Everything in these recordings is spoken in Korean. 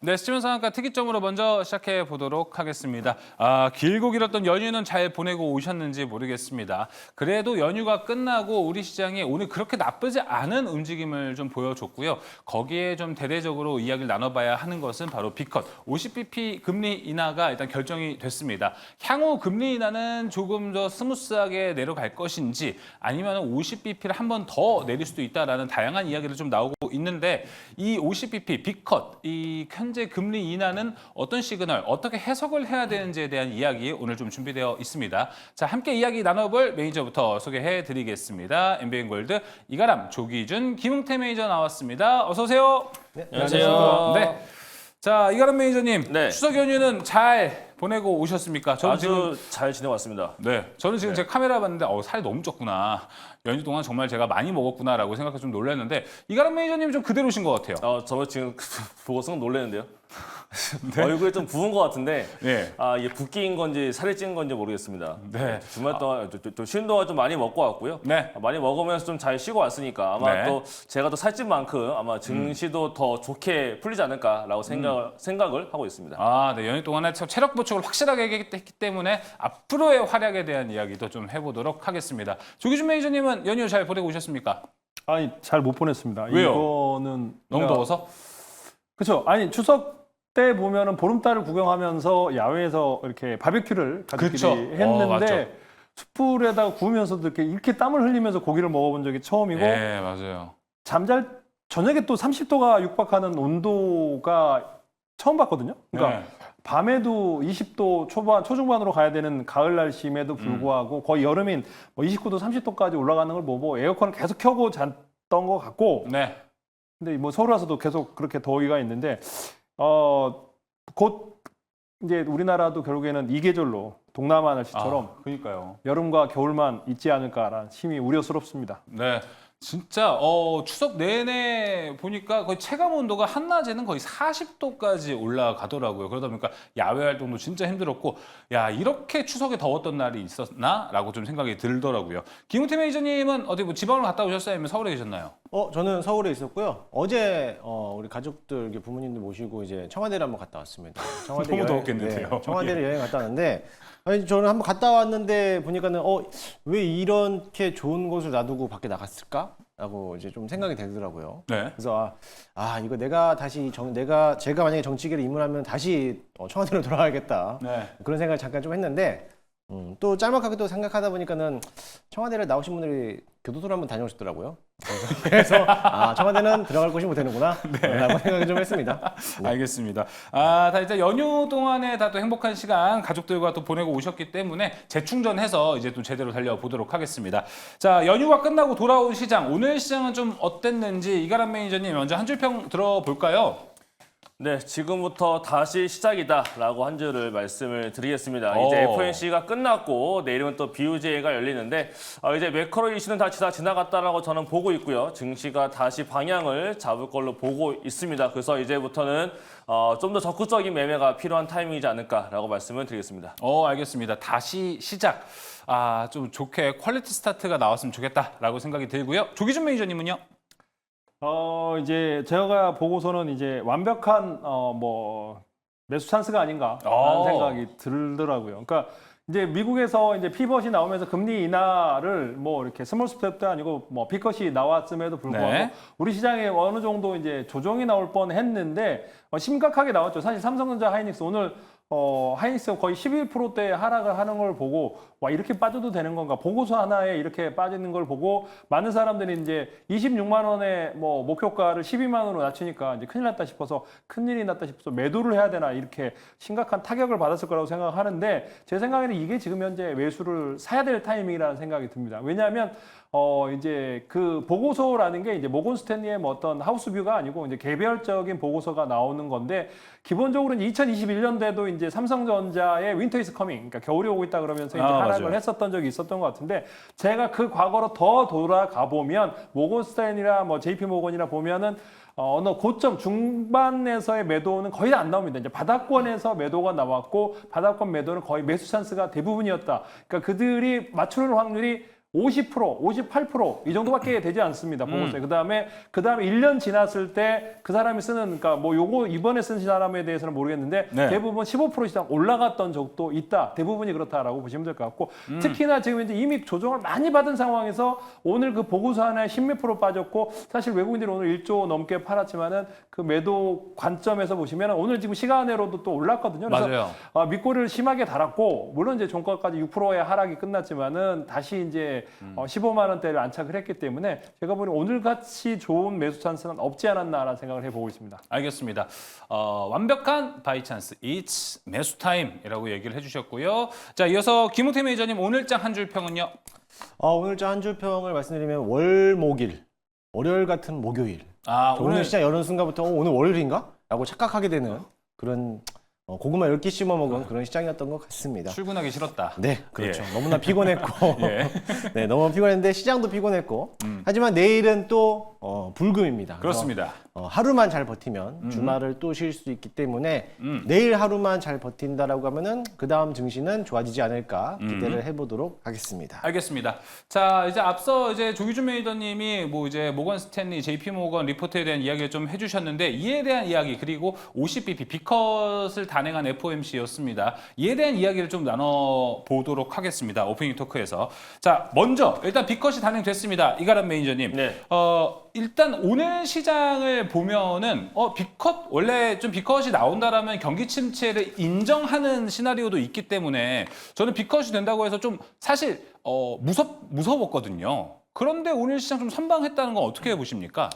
네, 스티븐 상한가 특이점으로 먼저 시작해 보도록 하겠습니다. 길고 길었던 연휴는 잘 보내고 오셨는지 모르겠습니다. 그래도 연휴가 끝나고 우리 시장이 오늘 그렇게 나쁘지 않은 움직임을 좀 보여줬고요. 거기에 좀 대대적으로 이야기를 나눠봐야 하는 것은 바로 B컷, 50bp 금리 인하가 일단 결정이 됐습니다. 향후 금리 인하는 조금 더 스무스하게 내려갈 것인지 아니면 50bp를 한 번 더 내릴 수도 있다라는 다양한 이야기를 좀 나오고 있는데 이 50bp, B컷, 이 현재 금리 인하는 어떤 시그널, 어떻게 해석을 해야 되는지에 대한 이야기 오늘 좀 준비되어 있습니다. 자, 함께 이야기 나눠볼 매니저부터 소개해 드리겠습니다. MBN골드 이가람, 조기준, 김웅태 매니저 나왔습니다. 어서 오세요. 네, 안녕하세요. 네. 자, 이가람 매니저님, 네. 추석 연휴는 잘 보내고 오셨습니까? 저는 아주 잘 지내왔습니다. 저는 지금 제 카메라 봤는데 살이 너무 쪘구나. 연휴 동안 정말 제가 많이 먹었구나라고 생각해서 좀 놀랐는데 이가람 매니저님 좀 그대로신 것 같아요. 저 지금 보고 순간 놀랐는데요. 네. 얼굴이 좀 부은 것 같은데 네. 이게 붓기인 건지 살이 찐 건지 모르겠습니다. 네. 주말 동안 좀 쉬는 동안 좀 많이 먹고 왔고요. 네. 많이 먹으면서 좀 잘 쉬고 왔으니까 아마 네. 또 제가 더 살찐 만큼 아마 증시도 더 좋게 풀리지 않을까라고 생각을 하고 있습니다. 네, 연휴 동안에 체력 보충을 확실하게 했기 때문에 앞으로의 활약에 대한 이야기도 좀 해보도록 하겠습니다. 조기준 매니저님은 연휴 잘 보내고 오셨습니까? 아니 잘 못 보냈습니다. 왜요? 이거는 너무 더워서? 그렇죠. 아니 추석 때 보면은 보름달을 구경하면서 야외에서 이렇게 바베큐를 가족끼리 그쵸. 했는데 맞죠. 숯불에다가 구우면서도 이렇게 땀을 흘리면서 고기를 먹어본 적이 처음이고 네, 맞아요. 저녁에 또 30도가 육박하는 온도가 처음 봤거든요. 그러니까 네. 밤에도 20도 초중반으로 가야 되는 가을 날씨임에도 불구하고 거의 여름인 29도, 30도까지 올라가는 걸 보고 에어컨을 계속 켜고 잤던 것 같고 네. 근데 뭐 서울 와서도 계속 그렇게 더위가 있는데 곧 이제 우리나라도 결국에는 2계절로 동남아 날씨처럼 그러니까요. 여름과 겨울만 있지 않을까라는 심히 우려스럽습니다. 네. 진짜 추석 내내 보니까 거의 체감 온도가 한낮에는 거의 40도까지 올라가더라고요. 그러다 보니까 야외 활동도 진짜 힘들었고 야 이렇게 추석에 더웠던 날이 있었나라고 좀 생각이 들더라고요. 김웅태 매니저님은 어디 뭐 지방으로 갔다 오셨어요? 아니면 서울에 계셨나요? 저는 서울에 있었고요. 어제 우리 가족들, 부모님들 모시고 이제 청와대를 한번 갔다 왔습니다. 청와대 너무 더웠겠는데요. 네, 청와대를 여행 갔다 왔는데 아니, 저는 한번 갔다 왔는데 보니까는 왜 이렇게 좋은 곳을 놔두고 밖에 나갔을까? 라고 이제 좀 생각이 되더라고요. 네. 그래서 이거 내가 다시 제가 만약에 정치계를 입문하면 다시 청와대로 돌아가야겠다. 네. 그런 생각을 잠깐 좀 했는데 또 짤막하게 또 생각하다 보니까는 청와대를 나오신 분들이 교도소를 한번 다녀오셨더라고요. 그래서 청와대는 들어갈 곳이 못 되는구나 라고 생각을 좀 했습니다. 알겠습니다. 다 이제 연휴 동안에 다 또 행복한 시간 가족들과 또 보내고 오셨기 때문에 재충전해서 이제 또 제대로 달려보도록 하겠습니다. 자, 연휴가 끝나고 돌아온 시장, 오늘 시장은 좀 어땠는지 이가람 매니저님 먼저 한 줄 평 들어볼까요? 네, 지금부터 다시 시작이다라고 한 줄을 말씀을 드리겠습니다. 이제 FOMC가 끝났고 내일은 또 BOJ가 열리는데 이제 매크로 이슈는 다 지나갔다라고 저는 보고 있고요. 증시가 다시 방향을 잡을 걸로 보고 있습니다. 그래서 이제부터는 좀 더 적극적인 매매가 필요한 타이밍이지 않을까라고 말씀을 드리겠습니다. 알겠습니다. 다시 시작. 좀 좋게 퀄리티 스타트가 나왔으면 좋겠다라고 생각이 들고요. 조기준 매니저님은요? 이제 제가 보고서는 이제 완벽한 매수 찬스가 아닌가라는 생각이 들더라고요. 그러니까 이제 미국에서 이제 피벗이 나오면서 금리 인하를 이렇게 스몰 스텝도 아니고 B컷이 나왔음에도 불구하고 네. 우리 시장에 어느 정도 이제 조정이 나올 뻔했는데 심각하게 나왔죠. 사실 삼성전자, 하이닉스 오늘 하이닉스가 거의 11%대 하락을 하는 걸 보고 와 이렇게 빠져도 되는 건가 보고서 하나에 이렇게 빠지는 걸 보고 많은 사람들이 이제 26만 원의 목표가를 12만 원으로 낮추니까 이제 큰일 났다 싶어서 큰일이 났다 싶어서 매도를 해야 되나 이렇게 심각한 타격을 받았을 거라고 생각하는데 제 생각에는 이게 지금 현재 매수를 사야 될 타이밍이라는 생각이 듭니다. 왜냐하면 이제 그 보고서라는 게 이제 모건 스탠리의 어떤 하우스뷰가 아니고 이제 개별적인 보고서가 나오는 건데 기본적으로는 2021년도에도 이제 삼성전자의 윈터 이즈 커밍, 그러니까 겨울이 오고 있다 그러면서 이제 하락을 맞아요. 했었던 적이 있었던 것 같은데 제가 그 과거로 더 돌아가 보면 모건 스탠이나 JP 모건이나 보면은 어느 고점 중반에서의 매도는 거의 안 나옵니다. 이제 바닥권에서 매도가 나왔고 바닥권 매도는 거의 매수 찬스가 대부분이었다. 그러니까 그들이 맞추는 확률이 50%, 58%이 정도밖에 되지 않습니다. 보고서에. 그다음에 1년 지났을 때 그 사람이 쓰는 그러니까 뭐 요거 이번에 쓴 사람에 대해서는 모르겠는데 네. 대부분 15% 이상 올라갔던 적도 있다. 대부분이 그렇다라고 보시면 될 것 같고 특히나 지금 이제 이미 조정을 많이 받은 상황에서 오늘 그 보고서 하나에 10몇 프로 빠졌고 사실 외국인들이 오늘 1조 넘게 팔았지만은 그 매도 관점에서 보시면 오늘 지금 시간으로도 또 올랐거든요. 그래서 맞아요. 밑꼬리를 심하게 달았고 물론 이제 종가까지 6%의 하락이 끝났지만은 다시 이제 15만 원대를 안착을 했기 때문에 제가 보니 오늘 같이 좋은 매수 찬스는 없지 않았나라는 생각을 해보고 있습니다. 알겠습니다. 완벽한 바이 찬스, it's 매수 타임이라고 얘기를 해주셨고요. 자, 이어서 김우태 매니저님 오늘장 한 줄 평은요? 오늘자 한 줄 평을 말씀드리면 월목일, 월요일 같은 목요일. 오늘 시장 여는 순간부터 오늘 월요일인가? 라고 착각하게 되는 그런 고구마 10개 씹어 먹은 그런 시장이었던 것 같습니다. 출근하기 싫었다. 네, 그렇죠. 예. 너무나 피곤했고, 예. 네, 너무 피곤했는데 시장도 피곤했고, 하지만 내일은 또 불금입니다. 그래서, 그렇습니다. 하루만 잘 버티면 주말을 또 쉴 수 있기 때문에 내일 하루만 잘 버틴다라고 하면은 그 다음 증시는 좋아지지 않을까 기대를 해보도록 하겠습니다. 알겠습니다. 자, 이제 앞서 이제 조규준 매니저님이 뭐 이제 모건 스탠리, JP 모건 리포트에 대한 이야기를 좀 해주셨는데 이에 대한 이야기 그리고 50bp 비컷을 단행한 FOMC였습니다. 이에 대한 이야기를 좀 나눠 보도록 하겠습니다. 오프닝 토크에서. 자, 먼저 일단 비컷이 단행됐습니다. 이가람 매니저님. 네. 일단 오늘 시장을 보면은 비컷 원래 좀 비컷이 나온다라면 경기 침체를 인정하는 시나리오도 있기 때문에 저는 비컷이 된다고 해서 좀 사실 무서웠거든요. 그런데 오늘 시장 좀 선방했다는 건 어떻게 보십니까?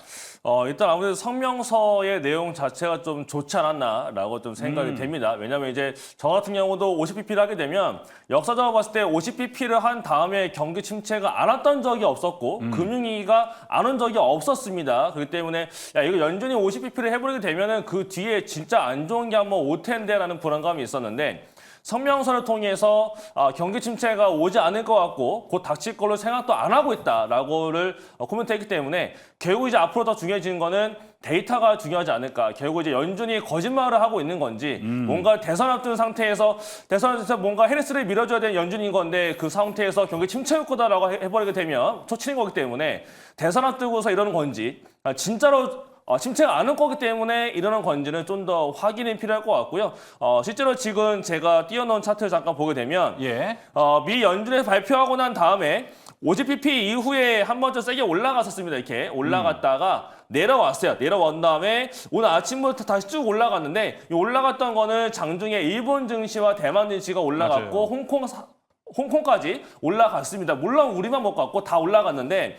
일단 아무래도 성명서의 내용 자체가 좀 좋지 않았나라고 좀 생각이 됩니다. 왜냐하면 이제 저 같은 경우도 50pp를 하게 되면 역사적으로 봤을 때 50pp를 한 다음에 경기 침체가 안 왔던 적이 없었고 금융위기가 안 온 적이 없었습니다. 그렇기 때문에 야 이거 연준이 50pp를 해버리게 되면은 그 뒤에 진짜 안 좋은 게 한번 올 텐데라는 불안감이 있었는데. 성명서를 통해서 경기 침체가 오지 않을 것 같고 곧 닥칠 걸로 생각도 안 하고 있다라고를 코멘트했기 때문에 결국 이제 앞으로 더 중요해지는 거는 데이터가 중요하지 않을까. 결국 이제 연준이 거짓말을 하고 있는 건지 뭔가 대선 앞둔 상태에서 대선에서 뭔가 해리스를 밀어줘야 되는 연준인 건데 그 상태에서 경기 침체일 거다라고 해버리게 되면 초치는 거기 때문에 대선 앞두고서 이러는 건지 진짜로 침체가 안 올 거기 때문에 이러는 건지는 좀 더 확인이 필요할 것 같고요. 실제로 지금 제가 띄워놓은 차트를 잠깐 보게 되면 예. 미 연준에서 발표하고 난 다음에 50pp 이후에 한 번 더 세게 올라갔었습니다. 이렇게 올라갔다가 내려왔어요. 내려온 다음에 오늘 아침부터 다시 쭉 올라갔는데 이 올라갔던 거는 장중에 일본 증시와 대만 증시가 올라갔고 맞아요. 홍콩까지 올라갔습니다. 물론 우리만 못 갔고 다 올라갔는데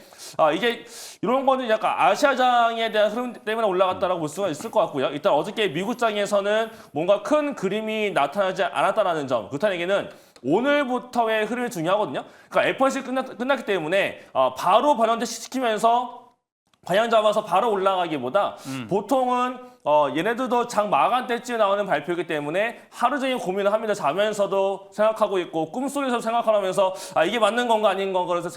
이게 이런 거는 약간 아시아장에 대한 흐름 때문에 올라갔다라고 볼 수가 있을 것 같고요. 일단 어저께 미국장에서는 뭔가 큰 그림이 나타나지 않았다라는 점. 그렇다는 얘기는 오늘부터의 흐름이 중요하거든요. 그러니까 FOMC 끝났기 때문에 바로 반영대 시키면서 방향 잡아서 바로 올라가기보다 보통은 얘네들도 장 마감 때쯤에 나오는 발표이기 때문에 하루 종일 고민을 합니다. 자면서도 생각하고 있고 꿈속에서 생각하면서 이게 맞는 건가 아닌 건가 그래서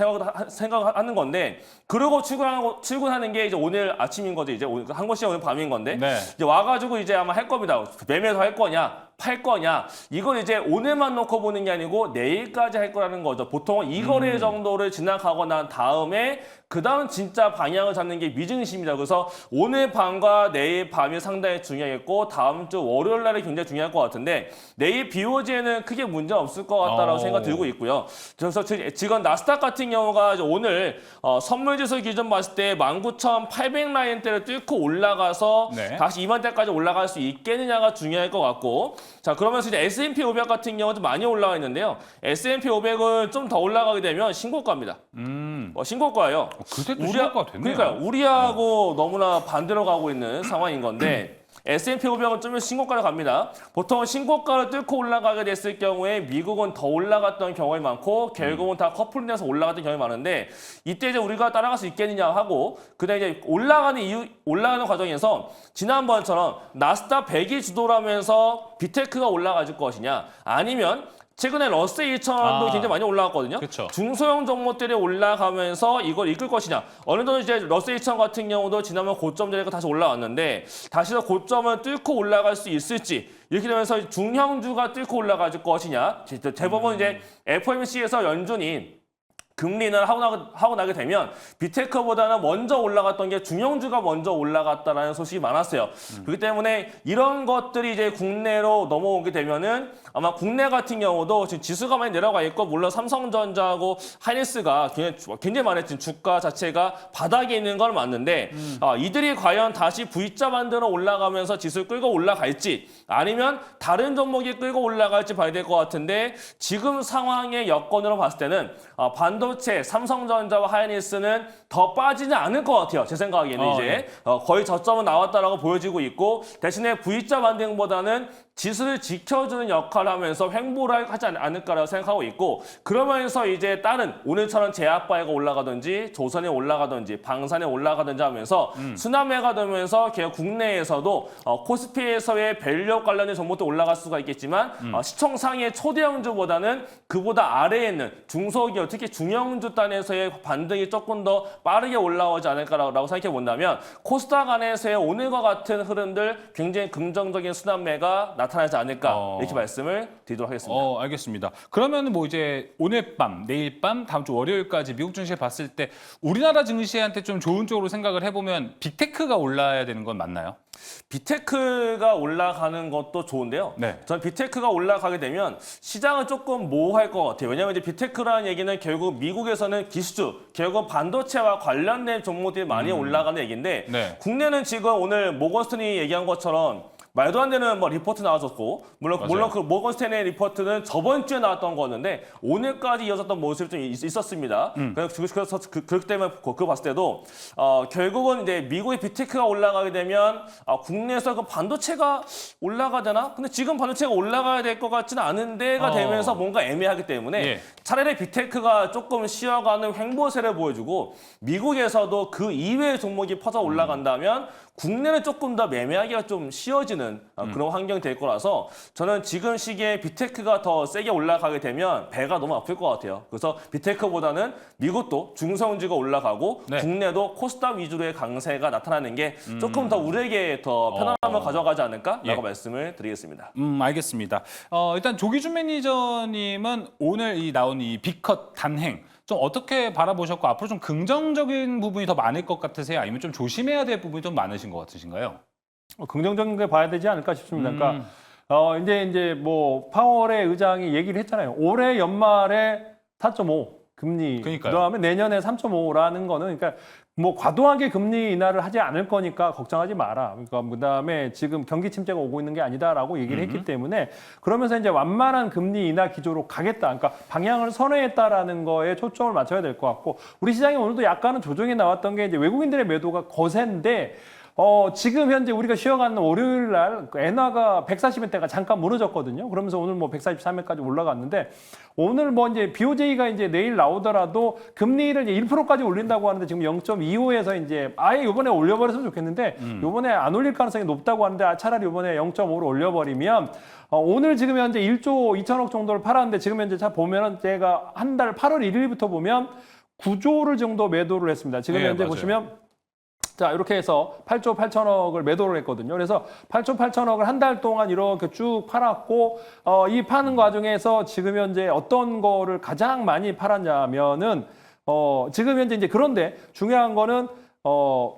생각하는 건데 그러고 출근하는 게 이제 오늘 아침인 거죠. 이제 한국 시간 오늘 밤인 건데 네. 이제 와가지고 이제 아마 할 겁니다. 매매도 할 거냐 팔 거냐 이걸 이제 오늘만 놓고 보는 게 아니고 내일까지 할 거라는 거죠. 보통은 2거래 정도를 지나가고 난 다음에 그 다음 진짜 방향을 잡는 게 미증시입니다. 그래서 오늘 밤과 내일 밤이 상당히 중요하겠고 다음 주 월요일 날이 굉장히 중요할 것 같은데 내일 BOJ에는 크게 문제 없을 것 같다라고 생각 들고 있고요. 그래서 지금 나스닥 같은 경우가 이제 오늘 선물지수 기준 봤을 때 19,800 라인대를 뚫고 올라가서 네. 다시 2만 대까지 올라갈 수 있겠느냐가 중요할 것 같고 자 그러면서 이제 S&P 500 같은 경우도 많이 올라와 있는데요. S&P 500은 좀 더 올라가게 되면 신고가입니다. 신고가예요. 그때 또 신고가 됐네요. 그러니까요. 우리하고 너무나 반대로 가고 있는 상황인 건데 S&P 500은 좀 신고가를 갑니다. 보통 신고가를 뚫고 올라가게 됐을 경우에 미국은 더 올라갔던 경우가 많고 결국은 다 커플링돼서 올라갔던 경우가 많은데 이때 이제 우리가 따라갈 수 있겠느냐 하고 그다음에 이제 올라가는 과정에서 지난번처럼 나스닥 100이 주도라면서 비테크가 올라갈 것이냐 아니면 최근에 러셀 2000도 굉장히 많이 올라갔거든요. 그쵸. 중소형 종목들이 올라가면서 이걸 이끌 것이냐. 어느 정도 이제 러셀 2000 같은 경우도 지난번 고점 전에 다시 올라왔는데 다시 더 고점을 뚫고 올라갈 수 있을지 이렇게 되면서 중형주가 뚫고 올라갈 것이냐. 대부분 이제 FOMC에서 연준이 금리는 하고 나게 되면 빅테크보다는 먼저 올라갔던 게 중형주가 먼저 올라갔다라는 소식이 많았어요. 그렇기 때문에 이런 것들이 이제 국내로 넘어오게 되면은 아마 국내 같은 경우도 지금 지수가 많이 내려가 있고 물론 삼성전자하고 하이닉스가 굉장히 많이 지금 주가 자체가 바닥에 있는 건 맞는데 이들이 과연 다시 V자 만들어 올라가면서 지수를 끌고 올라갈지 아니면 다른 종목이 끌고 올라갈지 봐야 될 것 같은데 지금 상황의 여건으로 봤을 때는 반도체, 삼성전자와 하이닉스는 더 빠지지 않을 것 같아요. 제 생각에는 이제 거의 저점은 나왔다라고 보여지고 있고 대신에 V자 반등보다는 지수를 지켜주는 역할을 하면서 횡보를 하지 않을까라고 생각하고 있고 그러면서 이제 다른 오늘처럼 제약바이오가 올라가든지 조선이 올라가든지 방산이 올라가든지 하면서 순환매가 되면서 계속 국내에서도 코스피에서의 밸류 관련된 종목도 올라갈 수가 있겠지만 시총상의 초대형주보다는 그보다 아래에 있는 중소기업 특히 중형주 단에서의 반등이 조금 더 빠르게 올라오지 않을까라고 생각해 본다면 코스닥 안에서의 오늘과 같은 흐름들 굉장히 긍정적인 순환매가 나타나지 않을까 이렇게 말씀을 드리도록 하겠습니다. 알겠습니다. 그러면 뭐 이제 오늘 밤, 내일 밤, 다음 주 월요일까지 미국 증시에 봤을 때 우리나라 증시한테 좀 좋은 쪽으로 생각을 해보면 빅테크가 올라야 되는 건 맞나요? 빅테크가 올라가는 것도 좋은데요. 네. 전 빅테크가 올라가게 되면 시장은 조금 모호할 것 같아요. 왜냐하면 이제 빅테크라는 얘기는 결국 미국에서는 기술주, 결국 반도체와 관련된 종목들이 많이 올라가는 얘기인데 네. 국내는 지금 오늘 모건스탠이 얘기한 것처럼 말도 안 되는 뭐 리포트 나왔었고 물론 그 모건스탠의 리포트는 저번 주에 나왔던 거였는데 오늘까지 이어졌던 모습이 좀 있었습니다. 그래서 그렇기 때문에 그거 봤을 때도 결국은 이제 미국의 빅테크가 올라가게 되면 국내에서 그 반도체가 올라가잖아. 근데 지금 반도체가 올라가야 될 것 같지는 않은 데가 되면서 뭔가 애매하기 때문에 예. 차라리 빅테크가 조금 쉬어가는 횡보세를 보여주고 미국에서도 그 이외의 종목이 퍼져 올라간다면 국내는 조금 더 매매하기가 좀 쉬워지는 그런 환경이 될 거라서 저는 지금 시기에 빅테크가 더 세게 올라가게 되면 배가 너무 아플 것 같아요. 그래서 빅테크보다는 미국도 중성주가 올라가고 네. 국내도 코스닥 위주로의 강세가 나타나는 게 조금 더 우리에게 더 편안함을 가져가지 않을까라고 예. 말씀을 드리겠습니다. 알겠습니다. 일단 조기준 매니저님은 오늘 나온 이 빅컷 단행 좀 어떻게 바라보셨고 앞으로 좀 긍정적인 부분이 더 많을 것 같으세요? 아니면 좀 조심해야 될 부분이 좀 많으신 것 같으신가요? 긍정적인 게 봐야 되지 않을까 싶습니다. 그러니까 이제 뭐 파월의 의장이 얘기를 했잖아요. 올해 연말에 4.5 금리, 그러니까요. 그다음에 내년에 3.5라는 거는 그러니까 뭐 과도하게 금리 인하를 하지 않을 거니까 걱정하지 마라. 그러니까 그다음에 지금 경기 침체가 오고 있는 게 아니다라고 얘기를 했기 때문에 그러면서 이제 완만한 금리 인하 기조로 가겠다. 그러니까 방향을 선회했다라는 거에 초점을 맞춰야 될 것 같고 우리 시장이 오늘도 약간은 조정이 나왔던 게 이제 외국인들의 매도가 거센데 지금 현재 우리가 쉬어가는 월요일 날 엔화가 140엔대가 잠깐 무너졌거든요. 그러면서 오늘 뭐 143엔까지 올라갔는데 오늘 뭐 이제 BOJ가 이제 내일 나오더라도 금리를 이제 1%까지 올린다고 하는데 지금 0.25에서 이제 아예 이번에 올려버렸으면 좋겠는데 이번에 안 올릴 가능성이 높다고 하는데 차라리 이번에 0.5로 올려버리면 오늘 지금 현재 1조 2천억 정도를 팔았는데 지금 현재 자 보면은 제가 한 달 8월 1일부터 보면 9조를 정도 매도를 했습니다. 지금 네, 현재 맞아요. 보시면 자, 이렇게 해서 8조 8천억을 매도를 했거든요. 그래서 8조 8천억을 한 달 동안 이렇게 쭉 팔았고, 이 파는 과정에서 지금 현재 어떤 거를 가장 많이 팔았냐면은, 지금 현재 이제 그런데 중요한 거는,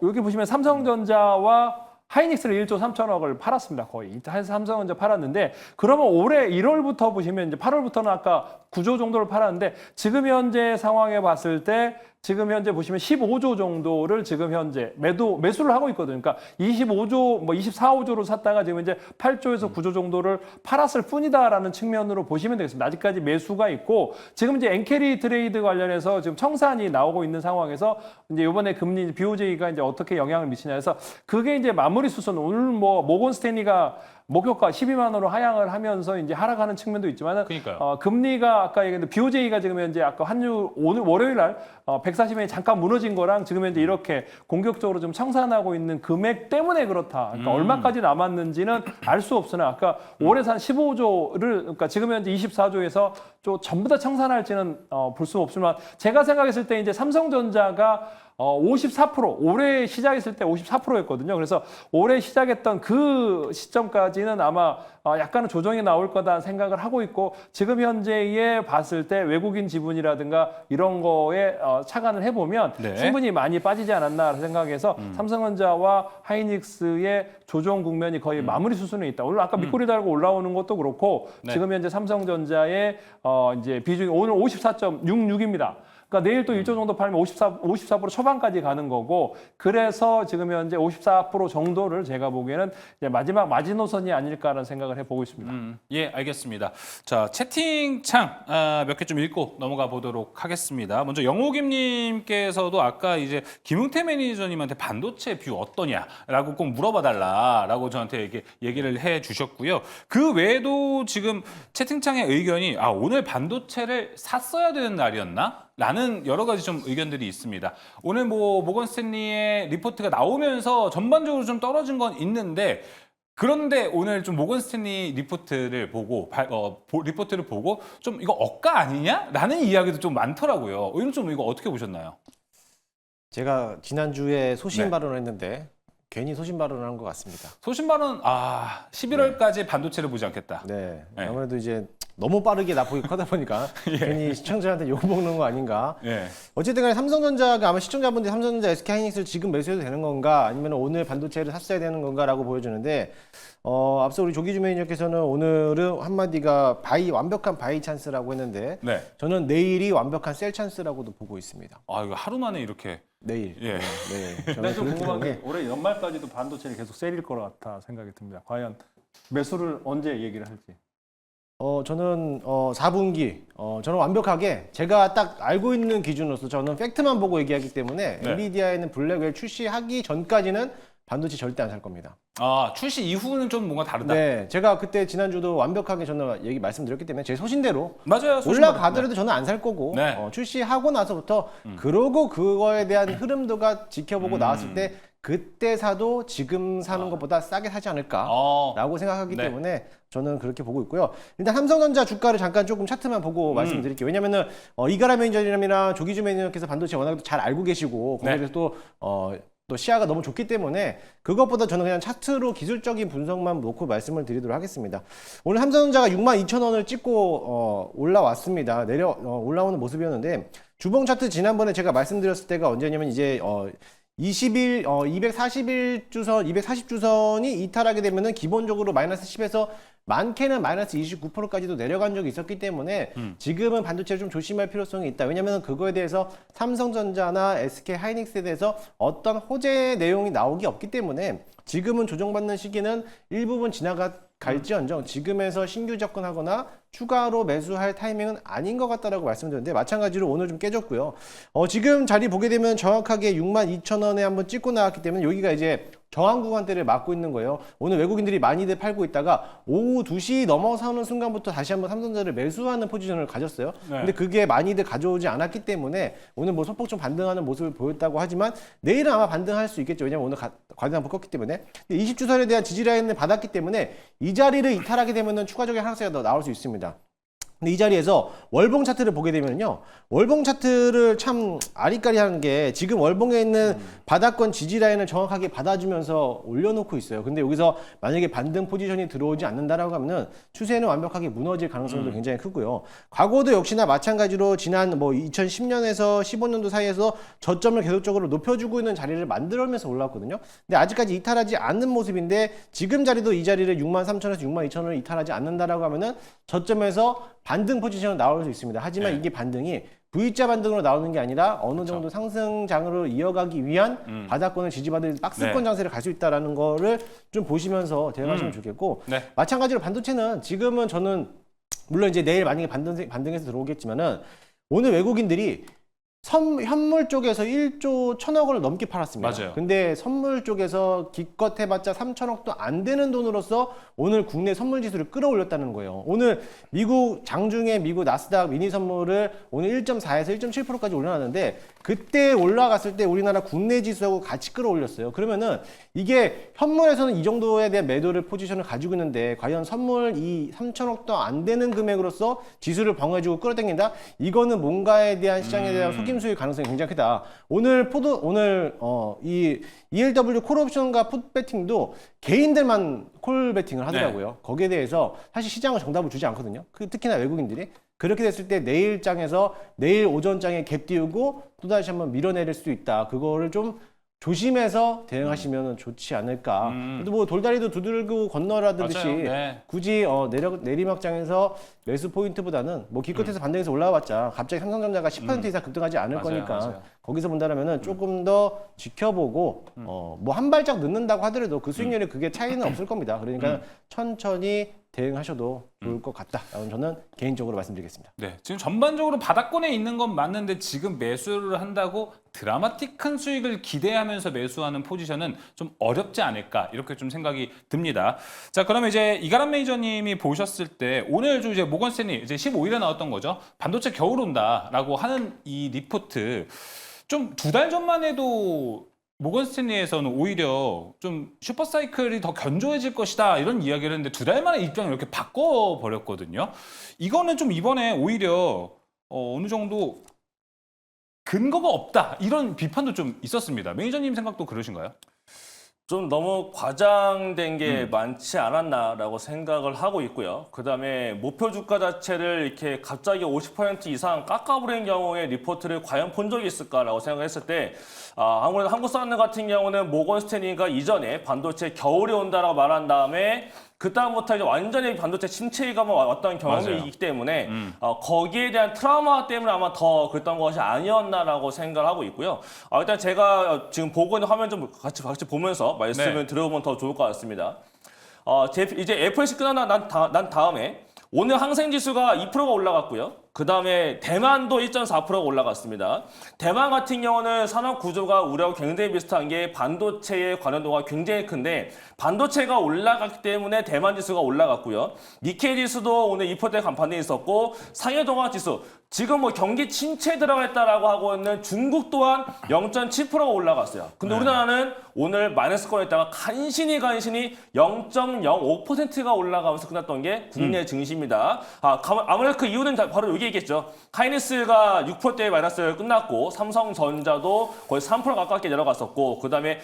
여기 보시면 삼성전자와 하이닉스를 1조 3천억을 팔았습니다. 거의. 삼성전자 팔았는데 그러면 올해 1월부터 보시면 이제 8월부터는 아까 9조 정도를 팔았는데 지금 현재 상황에 봤을 때 지금 현재 보시면 15조 정도를 지금 현재 매수를 하고 있거든요. 그러니까 25조, 뭐 24, 5조로 샀다가 지금 이제 8조에서 9조 정도를 팔았을 뿐이다라는 측면으로 보시면 되겠습니다. 아직까지 매수가 있고 지금 이제 엔캐리 트레이드 관련해서 지금 청산이 나오고 있는 상황에서 이제 이번에 금리 BOJ가 이제 어떻게 영향을 미치냐 해서 그게 이제 마무리 수순 오늘 뭐 모건 스탠리가 목표가 12만 원으로 하향을 하면서 이제 하락하는 측면도 있지만 그러니까요. 금리가 아까 얘기했는데 BOJ가 지금 현재 아까 환율 오늘 월요일 날 140원이 잠깐 무너진 거랑 지금 현재 이렇게 공격적으로 좀 청산하고 있는 금액 때문에 그렇다. 그러니까 얼마까지 남았는지는 알 수 없으나 아까 올해 산 15조를 그러니까 지금 현재 24조에서 좀 전부 다 청산할지는 볼 수는 없지만 제가 생각했을 때 이제 삼성전자가 54% 올해 시작했을 때 54%였거든요. 그래서 올해 시작했던 그 시점까지는 아마 약간은 조정이 나올 거다 생각을 하고 있고 지금 현재에 봤을 때 외국인 지분이라든가 이런 거에 착안을 해보면 네. 충분히 많이 빠지지 않았나 생각해서 삼성전자와 하이닉스의 조정 국면이 거의 마무리 수순에 있다. 오늘 아까 밑꼬리 달고 올라오는 것도 그렇고 네. 지금 현재 삼성전자의 이제 비중이 오늘 54.66입니다. 그러니까 내일 또 1조 정도 팔면 54% 초반까지 가는 거고 그래서 지금 현재 54% 정도를 제가 보기에는 이제 마지막 마지노선이 아닐까라는 생각을 해보고 있습니다. 예, 알겠습니다. 자, 채팅창 몇 개 좀 읽고 넘어가 보도록 하겠습니다. 먼저 영호김님께서도 아까 이제 김웅태 매니저님한테 반도체 뷰 어떠냐라고 꼭 물어봐달라라고 저한테 얘기를 해주셨고요. 그 외에도 지금 채팅창의 의견이 오늘 반도체를 샀어야 되는 날이었나? 라는 여러 가지 좀 의견들이 있습니다. 오늘 뭐 모건 스탠리의 리포트가 나오면서 전반적으로 좀 떨어진 건 있는데 그런데 오늘 좀 모건 스탠리 리포트를 보고 리포트를 보고 좀 이거 억가 아니냐라는 이야기도 좀 많더라고요. 오늘 좀 이거 어떻게 보셨나요? 제가 지난주에 소신 네. 발언을 했는데 괜히 소신 발언을 한 것 같습니다. 소신 발언 11월까지 반도체를 보지 않겠다. 네. 네. 아무래도 이제 너무 빠르게 납폭이 커다 보니까 괜히 시청자한테 욕먹는 거 아닌가. 예. 어쨌든 간에 삼성전자가 아마 시청자분들이 삼성전자 SK 하이닉스를 지금 매수해도 되는 건가 아니면 오늘 반도체를 샀어야 되는 건가라고 보여주는데 앞서 우리 조기주 매니저께서는 오늘은 한마디가 완벽한 바이 찬스라고 했는데 네. 저는 내일이 완벽한 셀 찬스라고도 보고 있습니다. 이거 하루 만에 이렇게 내일. 예. 네. 근데 좀 그렇기 궁금한 때문에 게 올해 연말까지도 반도체를 계속 세릴 것 같아 생각이 듭니다. 과연 매수를 언제 얘기를 할지. 저는 4분기 저는 완벽하게 제가 딱 알고 있는 기준으로서 저는 팩트만 보고 얘기하기 때문에 네. 엔비디아에는 블랙웰 출시하기 전까지는 반도체 절대 안 살 겁니다. 출시 이후는 좀 뭔가 다르다. 네, 제가 그때 지난주도 완벽하게 저는 말씀드렸기 때문에 제 소신대로 맞아요. 올라가더라도 저는 안 살 거고 네. 출시하고 나서부터 그러고 그거에 대한 흐름도가 지켜보고 나왔을 때 그때 사도 지금 사는 것보다 싸게 사지 않을까라고 생각하기 네. 때문에 저는 그렇게 보고 있고요. 일단 삼성전자 주가를 잠깐 조금 차트만 보고 말씀드릴게요. 왜냐면은 이가라 매니저님이랑 조기주 매니저께서 반도체 워낙 잘 알고 계시고 거기에 대해서 또 시야가 너무 좋기 때문에 그것보다 저는 그냥 차트로 기술적인 분석만 놓고 말씀을 드리도록 하겠습니다. 오늘 삼성전자가 62,000원을 찍고 올라왔습니다. 올라오는 모습이었는데 주봉 차트 지난번에 제가 말씀드렸을 때가 언제냐면 이제 240주선이 이탈하게 되면은 기본적으로 마이너스 10에서 많게는 마이너스 29%까지도 내려간 적이 있었기 때문에 지금은 반도체를 좀 조심할 필요성이 있다. 왜냐하면 그거에 대해서 삼성전자나 SK 하이닉스에 대해서 어떤 호재 내용이 나오기 없기 때문에 지금은 조정받는 시기는 일부분 갈지언정 지금에서 신규 접근하거나 추가로 매수할 타이밍은 아닌 것 같다라고 말씀드렸는데 마찬가지로 오늘 좀 깨졌고요. 지금 자리 보게 되면 정확하게 62,000원에 한번 찍고 나왔기 때문에 여기가 이제 저항 구간대를 막고 있는 거예요. 오늘 외국인들이 많이들 팔고 있다가 오후 2시 넘어서는 순간부터 다시 한번 삼성전자를 매수하는 포지션을 가졌어요. 네. 근데 그게 많이들 가져오지 않았기 때문에 오늘 뭐 소폭 좀 반등하는 모습을 보였다고 하지만 내일은 아마 반등할 수 있겠죠. 왜냐면 오늘 과대 한번 컸기 때문에 20주선에 대한 지지 라인을 받았기 때문에 이 자리를 이탈하게 되면은 추가적인 하락세가 더 나올 수 있습니다. 근데 이 자리에서 월봉 차트를 보게 되면요. 월봉 차트를 참 아리까리하는 게 지금 월봉에 있는 바닥권 지지 라인을 정확하게 받아주면서 올려놓고 있어요. 근데 여기서 만약에 반등 포지션이 들어오지 않는다라고 하면은 추세는 완벽하게 무너질 가능성도 굉장히 크고요. 과거도 역시나 마찬가지로 지난 2010년에서 15년도 사이에서 저점을 계속적으로 높여주고 있는 자리를 만들어면서 올라왔거든요. 근데 아직까지 이탈하지 않는 모습인데 지금 자리도 이 자리를 63,000원에서 62,000원을 이탈하지 않는다라고 하면은 저점에서 반등 포지션으로 나올 수 있습니다. 하지만 이게 반등이 V자 반등으로 나오는 게 아니라 어느 정도 상승장으로 이어가기 위한 바닥권을 지지받을 박스권 장세를 갈 수 있다는 거를 좀 보시면서 대응하시면 좋겠고 네. 마찬가지로 반도체는 지금은 저는 물론 이제 내일 만약에 반등해서 들어오겠지만은 오늘 외국인들이 현물 쪽에서 1조 1,000억을 넘게 팔았습니다. 맞아요. 근데 선물 쪽에서 기껏 해봤자 3,000억도 안 되는 돈으로서 오늘 국내 선물 지수를 끌어올렸다는 거예요. 오늘 미국 장중에 미국 나스닥 미니 선물을 오늘 1.4에서 1.7%까지 올려놨는데 그때 올라갔을 때 우리나라 국내 지수하고 같이 끌어올렸어요. 그러면은 이게 현물에서는 이 정도에 대한 매도를 포지션을 가지고 있는데 과연 선물 이 3천억도 안 되는 금액으로서 지수를 방어해주고 끌어당긴다? 이거는 뭔가에 대한 시장에 대한 속임수일 가능성이 굉장히 크다. 오늘 이 ELW 콜옵션과 풋 배팅도 개인들만 콜 배팅을 하더라고요. 거기에 대해서 사실 시장은 정답을 주지 않거든요. 특히나 외국인들이. 그렇게 됐을 때 내일장에서 내일 오전장에 갭 띄우고 또다시 한번 밀어내릴 수도 있다. 그거를 좀 조심해서 대응하시면 좋지 않을까. 그래도 뭐 돌다리도 두들고 건너라듯이 맞아요. 네. 굳이 내리막장에서 매수 포인트보다는 뭐 기껏해서 반등해서 올라와봤자 갑자기 삼성전자가 10% 이상 급등하지 않을 맞아요, 거니까 맞아요. 거기서 본다면은 조금 더 지켜보고 뭐 한 발짝 늦는다고 하더라도 그 수익률에 그게 차이는 없을 겁니다. 그러니까 천천히 대응하셔도 좋을 것 같다라고 저는 개인적으로 말씀드리겠습니다. 네, 지금 전반적으로 바닥권에 있는 건 맞는데 지금 매수를 한다고 드라마틱한 수익을 기대하면서 매수하는 포지션은 좀 어렵지 않을까 이렇게 좀 생각이 듭니다. 자, 그러면 이제 이가람 매니저님이 보셨을 때 오늘 좀 이제 모건스탠리 이제 15일에 나왔던 거죠. 반도체 겨울 온다라고 하는 이 리포트 좀 2달 전만 해도 모건스탠리에서는 오히려 좀 슈퍼사이클이 더 견조해질 것이다 이런 이야기를 했는데 2달 만에 입장을 이렇게 바꿔버렸거든요. 이거는 좀 이번에 오히려 어느 정도 근거가 없다 이런 비판도 좀 있었습니다. 매니저님 생각도 그러신가요? 좀 너무 과장된 게 많지 않았나라고 생각을 하고 있고요. 그다음에 목표 주가 자체를 이렇게 갑자기 50% 이상 깎아버린 경우에 리포트를 과연 본 적이 있을까라고 생각했을 때 아무래도 한국사람들 같은 경우는 모건스탠리가 이전에 반도체 겨울이 온다라고 말한 다음에 그다음부터 이제 완전히 반도체 침체가 왔던 경험이 맞아요. 있기 때문에 거기에 대한 트라우마 때문에 아마 더 그랬던 것이 아니었나라고 생각을 하고 있고요. 일단 제가 지금 보고 있는 화면 좀 같이 보면서 말씀을 네. 들어보면 더 좋을 것 같습니다. 이제 FOMC 끝난 다음에 오늘 항생지수가 2%가 올라갔고요. 그 다음에 대만도 1.4%가 올라갔습니다. 대만 같은 경우는 산업 구조가 우리하고 굉장히 비슷한 게 반도체의 관련도가 굉장히 큰데 반도체가 올라갔기 때문에 대만 지수가 올라갔고요. 니케이 지수도 오늘 2%대 간판이 있었고 상해 종합 지수 지금 뭐 경기 침체 들어갔다라고 하고 있는 중국 또한 0.7%가 올라갔어요. 근데 우리나라는 오늘 마이너스권에 있다가 간신히 0.05%가 올라가면서 끝났던 게 국내 증시입니다. 아무래도 그 이유는 바로 여기겠죠. 하이닉스가 6%대의 마이너스를 끝났고 삼성전자도 거의 3% 가깝게 내려갔었고 그다음에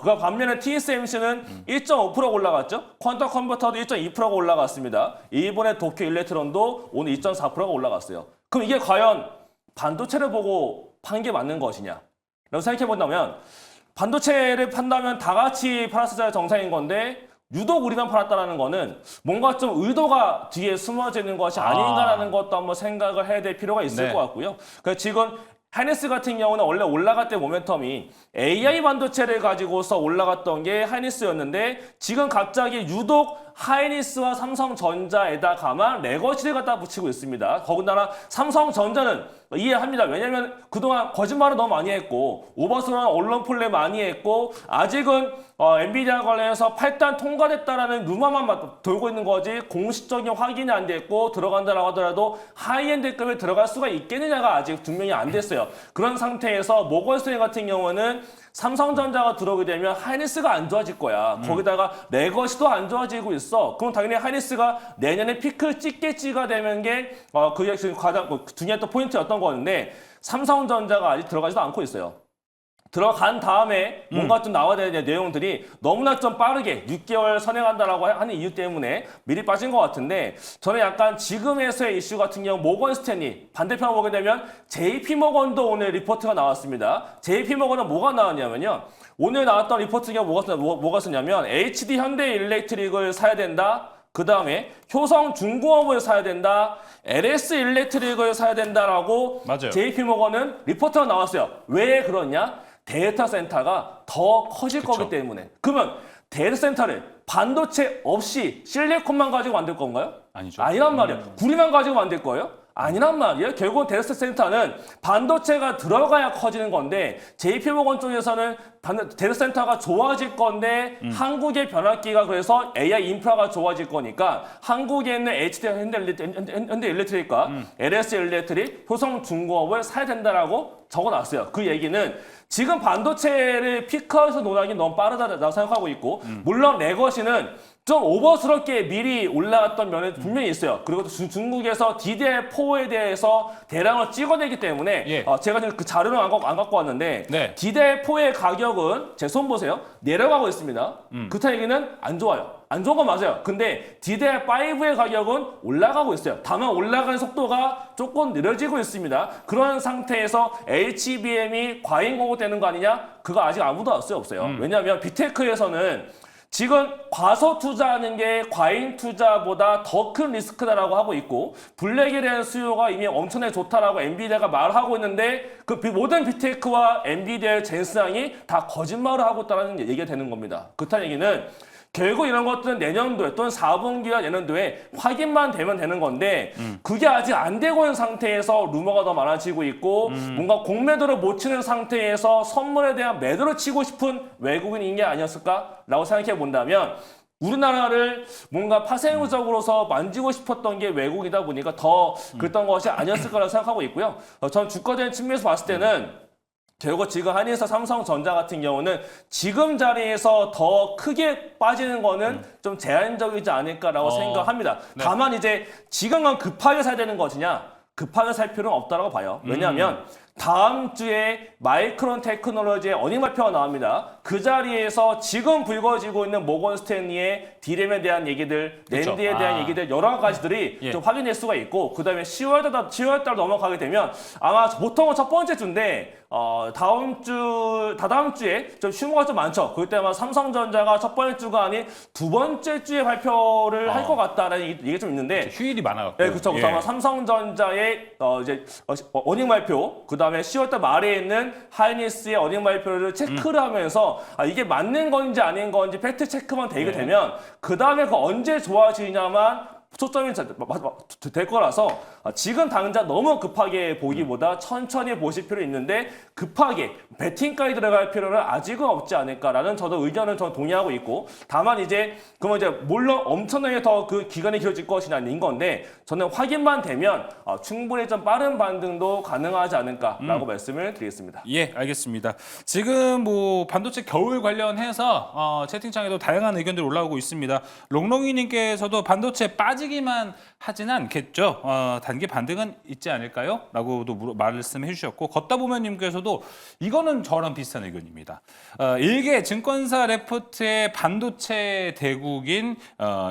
그 반면에 TSMC는 1.5%가 올라갔죠. 퀀텀 컴퓨터도 1.2%가 올라갔습니다. 일본의 도쿄 일렉트론도 오늘 2.4%가 올라갔어요. 그럼 이게 과연 반도체를 보고 판 게 맞는 것이냐? 라고 생각해 본다면 반도체를 판다면 다 같이 팔았어야 정상인 건데 유독 우리만 팔았다라는 거는 뭔가 좀 의도가 뒤에 숨어지는 것이 아닌가라는 것도 한번 생각을 해야 될 필요가 있을 네. 것 같고요. 그래서 지금 하이닉스 같은 경우는 원래 올라갈 때 모멘텀이 AI 반도체를 가지고서 올라갔던 게 하이닉스였는데 지금 갑자기 유독 하이닉스와 삼성전자에다가만 레거시를 갖다 붙이고 있습니다. 더군다나 삼성전자는 이해합니다. 왜냐하면 그동안 거짓말을 너무 많이 했고 오버스런 언론 플레이 많이 했고 아직은 엔비디아 관련해서 8단 통과됐다라는 루머만 돌고 있는 거지 공식적인 확인이 안 됐고 들어간다라고 하더라도 하이엔드급에 들어갈 수가 있겠느냐가 아직 증명이 안 됐어요. 그런 상태에서 모건스탠리 같은 경우는 삼성전자가 들어오게 되면 하이닉스가 안 좋아질 거야. 거기다가 레거시도 안 좋아지고 있어. 그럼 당연히 하이닉스가 내년에 피크를 찍겠지가 되면 게 그게 지금 가장 중요한 또 포인트였던 거였는데 삼성전자가 아직 들어가지도 않고 있어요. 들어간 다음에 뭔가 좀 나와야 될 내용들이 너무나 좀 빠르게 6개월 선행한다라고 하는 이유 때문에 미리 빠진 것 같은데 저는 약간 지금에서의 이슈 같은 경우 모건스탠리 반대편을 보게 되면 JP모건도 오늘 리포트가 나왔습니다. JP모건은 뭐가 나왔냐면요. 오늘 나왔던 리포트가 뭐가 쓰냐면 HD 현대일렉트릭을 사야 된다. 그 다음에 효성중공업을 사야 된다. LS 일렉트릭을 사야 된다라고 맞아요. JP모건은 리포트가 나왔어요. 왜 그러냐? 데이터 센터가 더 커질 거기 때문에. 그러면 데이터 센터를 반도체 없이 실리콘만 가지고 만들 건가요? 아니죠. 아니란 말이에요. 구리만 가지고 만들 거예요? 아니란 말이에요. 결국은 데이터 센터는 반도체가 들어가야 커지는 건데 JP모건 쪽에서는 데이터 센터가 좋아질 건데 한국의 변압기가 그래서 AI 인프라가 좋아질 거니까 한국에 있는 HD 현대일렉트릭과 LS 일렉트릭, 효성중공업을 사야 된다라고 적어놨어요. 그 얘기는 지금 반도체를 피크아웃에서 논하기 너무 빠르다고 생각하고 있고 물론 레거시는 좀 오버스럽게 미리 올라왔던 면이 분명히 있어요. 그리고 또 중국에서 DDR4에 대해서 대량을 찍어내기 때문에 예. 제가 지금 그 자료를 안 갖고 왔는데 네. DDR4의 가격은 제 손 보세요. 내려가고 있습니다. 그렇다는 얘기는 안 좋아요. 안 좋은 건 맞아요. 근데 DDR5의 가격은 올라가고 있어요. 다만 올라가는 속도가 조금 느려지고 있습니다. 그런 상태에서 HBM이 과잉 공급되는 거 아니냐? 그거 아직 아무도 알 수 없어요. 왜냐하면 빅테크에서는 지금 과소 투자하는 게 과잉 투자보다 더 큰 리스크다라고 하고 있고 블랙에 대한 수요가 이미 엄청나게 좋다라고 엔비디아가 말하고 있는데 그 모든 빅테크와 엔비디아의 젠스랑이 다 거짓말을 하고 있다는 얘기가 되는 겁니다. 그렇다는 얘기는 결국 이런 것들은 내년도에 또는 4분기와 내년도에 확인만 되면 되는 건데 그게 아직 안 되고 있는 상태에서 루머가 더 많아지고 있고 뭔가 공매도를 못 치는 상태에서 선물에 대한 매도를 치고 싶은 외국인인 게 아니었을까라고 생각해 본다면 우리나라를 뭔가 파생적으로서 만지고 싶었던 게 외국이다 보니까 더 그랬던 것이 아니었을까라고 생각하고 있고요. 전 주가적인 측면에서 봤을 때는 결국 지금 한인사 삼성전자 같은 경우는 지금 자리에서 더 크게 빠지는 거는 좀 제한적이지 않을까라고 생각합니다. 네. 다만 이제 지금은 급하게 사야 되는 것이냐? 급하게 살 필요는 없다고 봐요. 왜냐하면 다음 주에 마이크론 테크놀로지의 어닝 발표가 나옵니다. 그 자리에서 지금 불거지고 있는 모건 스탠리의 디램에 대한 얘기들, 그쵸. 낸드에 대한 얘기들 여러 가지들이 예. 좀 확인될 수가 있고 그다음에 10월 달 넘어가게 되면 아마 보통은 첫 번째 주인데 다다음 주에 좀 휴무가 좀 많죠. 그럴 때 아마 삼성전자가 첫 번째 주가 아닌 두 번째 주에 발표를 할 것 같다라는 얘기가 좀 있는데 휴일이 많아갖고. 네, 그렇죠. 예. 아마 삼성전자의 어닝 발표, 그 다음에 10월달 말에 있는 하이니스의 어닝 발표를 체크를 하면서 이게 맞는 건지 아닌 건지 팩트 체크만 되게 네. 되면 그 다음에 그 언제 좋아지냐만 초점이 될 거라서 지금 당장 너무 급하게 보기보다 천천히 보실 필요 있는데 급하게 베팅까지 들어갈 필요는 아직은 없지 않을까라는 저도 의견은 저는 동의하고 있고 다만 이제 그러면 이제 물론 엄청나게 더 그 기간이 길어질 것이냐는 건데 저는 확인만 되면 충분히 좀 빠른 반등도 가능하지 않을까라고 말씀을 드리겠습니다. 예, 알겠습니다. 지금 뭐 반도체 겨울 관련해서 채팅창에도 다양한 의견들이 올라오고 있습니다. 롱롱이님께서도 반도체 빠지기만 하진 않겠죠. 단기 반등은 있지 않을까요? 라고도 말씀해 주셨고 걷다보면님께서도 이거는 저랑 비슷한 의견입니다. 일개 증권사 레포트의 반도체 대국인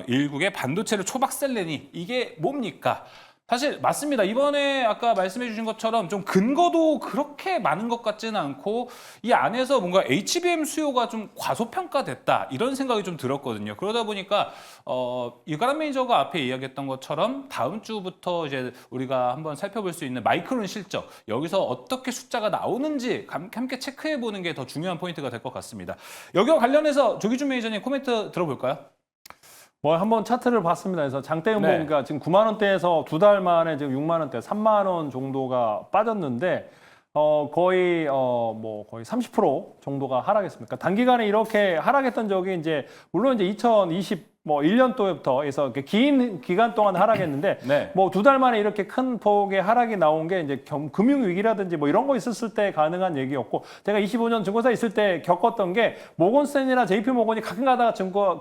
일국의 반도체를 초박셀레니 이게 뭡니까? 사실 맞습니다. 이번에 아까 말씀해 주신 것처럼 좀 근거도 그렇게 많은 것 같지는 않고 이 안에서 뭔가 HBM 수요가 좀 과소평가됐다 이런 생각이 좀 들었거든요. 그러다 보니까 이가람 매니저가 앞에 이야기했던 것처럼 다음 주부터 이제 우리가 한번 살펴볼 수 있는 마이크론 실적 여기서 어떻게 숫자가 나오는지 함께 체크해 보는 게 더 중요한 포인트가 될 것 같습니다. 여기와 관련해서 조기준 매니저님 코멘트 들어볼까요? 뭐 한번 차트를 봤습니다. 그래서 장대음 네. 보니까 지금 9만 원대에서 두 달 만에 지금 6만 원대, 3만 원 정도가 빠졌는데 거의 거의 30% 정도가 하락했습니다. 그러니까 단기간에 이렇게 하락했던 적이 이제 물론 이제 1년도부터 해서 이렇게 긴 기간 동안 하락했는데 네. 뭐 두 달 만에 이렇게 큰 폭의 하락이 나온 게 이제 금융 위기라든지 뭐 이런 거 있었을 때 가능한 얘기였고 제가 25년 증권사 있을 때 겪었던 게 모건스탠이나 JP 모건이 가끔 가다가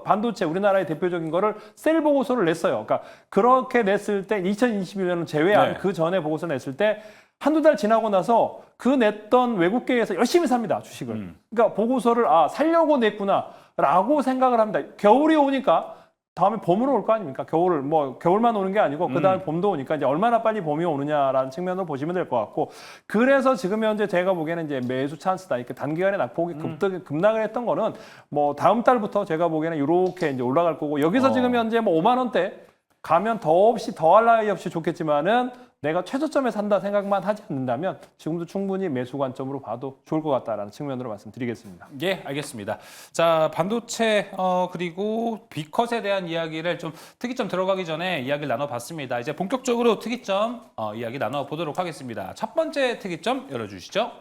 반도체 우리나라의 대표적인 거를 셀 보고서를 냈어요. 그러니까 그렇게 냈을 때 2021년은 제외한 네. 그 전에 보고서 냈을 때 한두 달 지나고 나서 그 냈던 외국계에서 열심히 삽니다, 주식을. 그러니까 보고서를 살려고 냈구나라고 생각을 합니다. 겨울이 오니까 다음에 봄으로 올 거 아닙니까? 겨울만 오는 게 아니고 그 다음에 봄도 오니까 이제 얼마나 빨리 봄이 오느냐라는 측면으로 보시면 될 것 같고 그래서 지금 현재 제가 보기에는 이제 매수 찬스다. 이렇게 단기간에 낙폭이 급락을 했던 거는 뭐 다음 달부터 제가 보기에는 이렇게 이제 올라갈 거고 여기서 지금 현재 뭐 5만 원대 가면 더할 나위 없이 좋겠지만은 내가 최저점에 산다 생각만 하지 않는다면 지금도 충분히 매수 관점으로 봐도 좋을 것 같다라는 측면으로 말씀드리겠습니다. 예, 알겠습니다. 자, 반도체 그리고 B컷에 대한 이야기를 좀 특이점 들어가기 전에 이야기를 나눠봤습니다. 이제 본격적으로 특이점 이야기 나눠보도록 하겠습니다. 첫 번째 특이점 열어주시죠.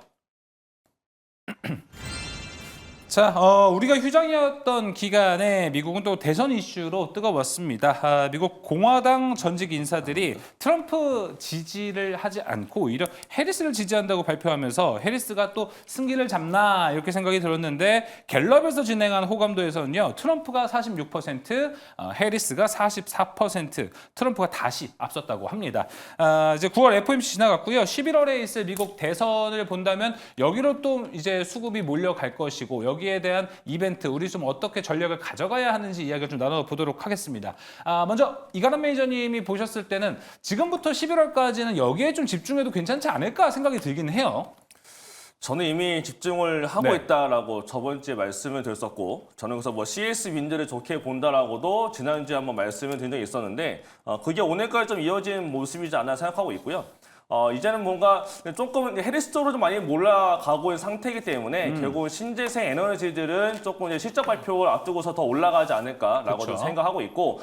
자, 우리가 휴장이었던 기간에 미국은 또 대선 이슈로 뜨거웠습니다. 미국 공화당 전직 인사들이 트럼프 지지를 하지 않고 오히려 해리스를 지지한다고 발표하면서 해리스가 또 승기를 잡나 이렇게 생각이 들었는데 갤럽에서 진행한 호감도에서는요. 트럼프가 46%, 해리스가 44%, 트럼프가 다시 앞섰다고 합니다. 이제 9월 FOMC 지나갔고요. 11월에 있을 미국 대선을 본다면 여기로 또 이제 수급이 몰려갈 것이고 여기에 대한 이벤트, 우리 좀 어떻게 전략을 가져가야 하는지 이야기를 좀 나눠보도록 하겠습니다. 먼저 이가람 매니저님이 보셨을 때는 지금부터 11월까지는 여기에 좀 집중해도 괜찮지 않을까 생각이 들긴 해요. 저는 이미 집중을 하고 네. 있다라고 저번 주에 말씀을 드렸었고, 저는 그래서 뭐 CS 윈드를 좋게 본다라고도 지난주에 한번 말씀을 드린 적이 있었는데, 그게 오늘까지 좀 이어진 모습이지 않나 생각하고 있고요. 이제는 뭔가 조금 해리스 쪽으로 좀 많이 올라가고 있는 상태이기 때문에 결국 신재생 에너지들은 조금 이제 실적 발표를 앞두고서 더 올라가지 않을까라고 좀 그렇죠. 생각하고 있고,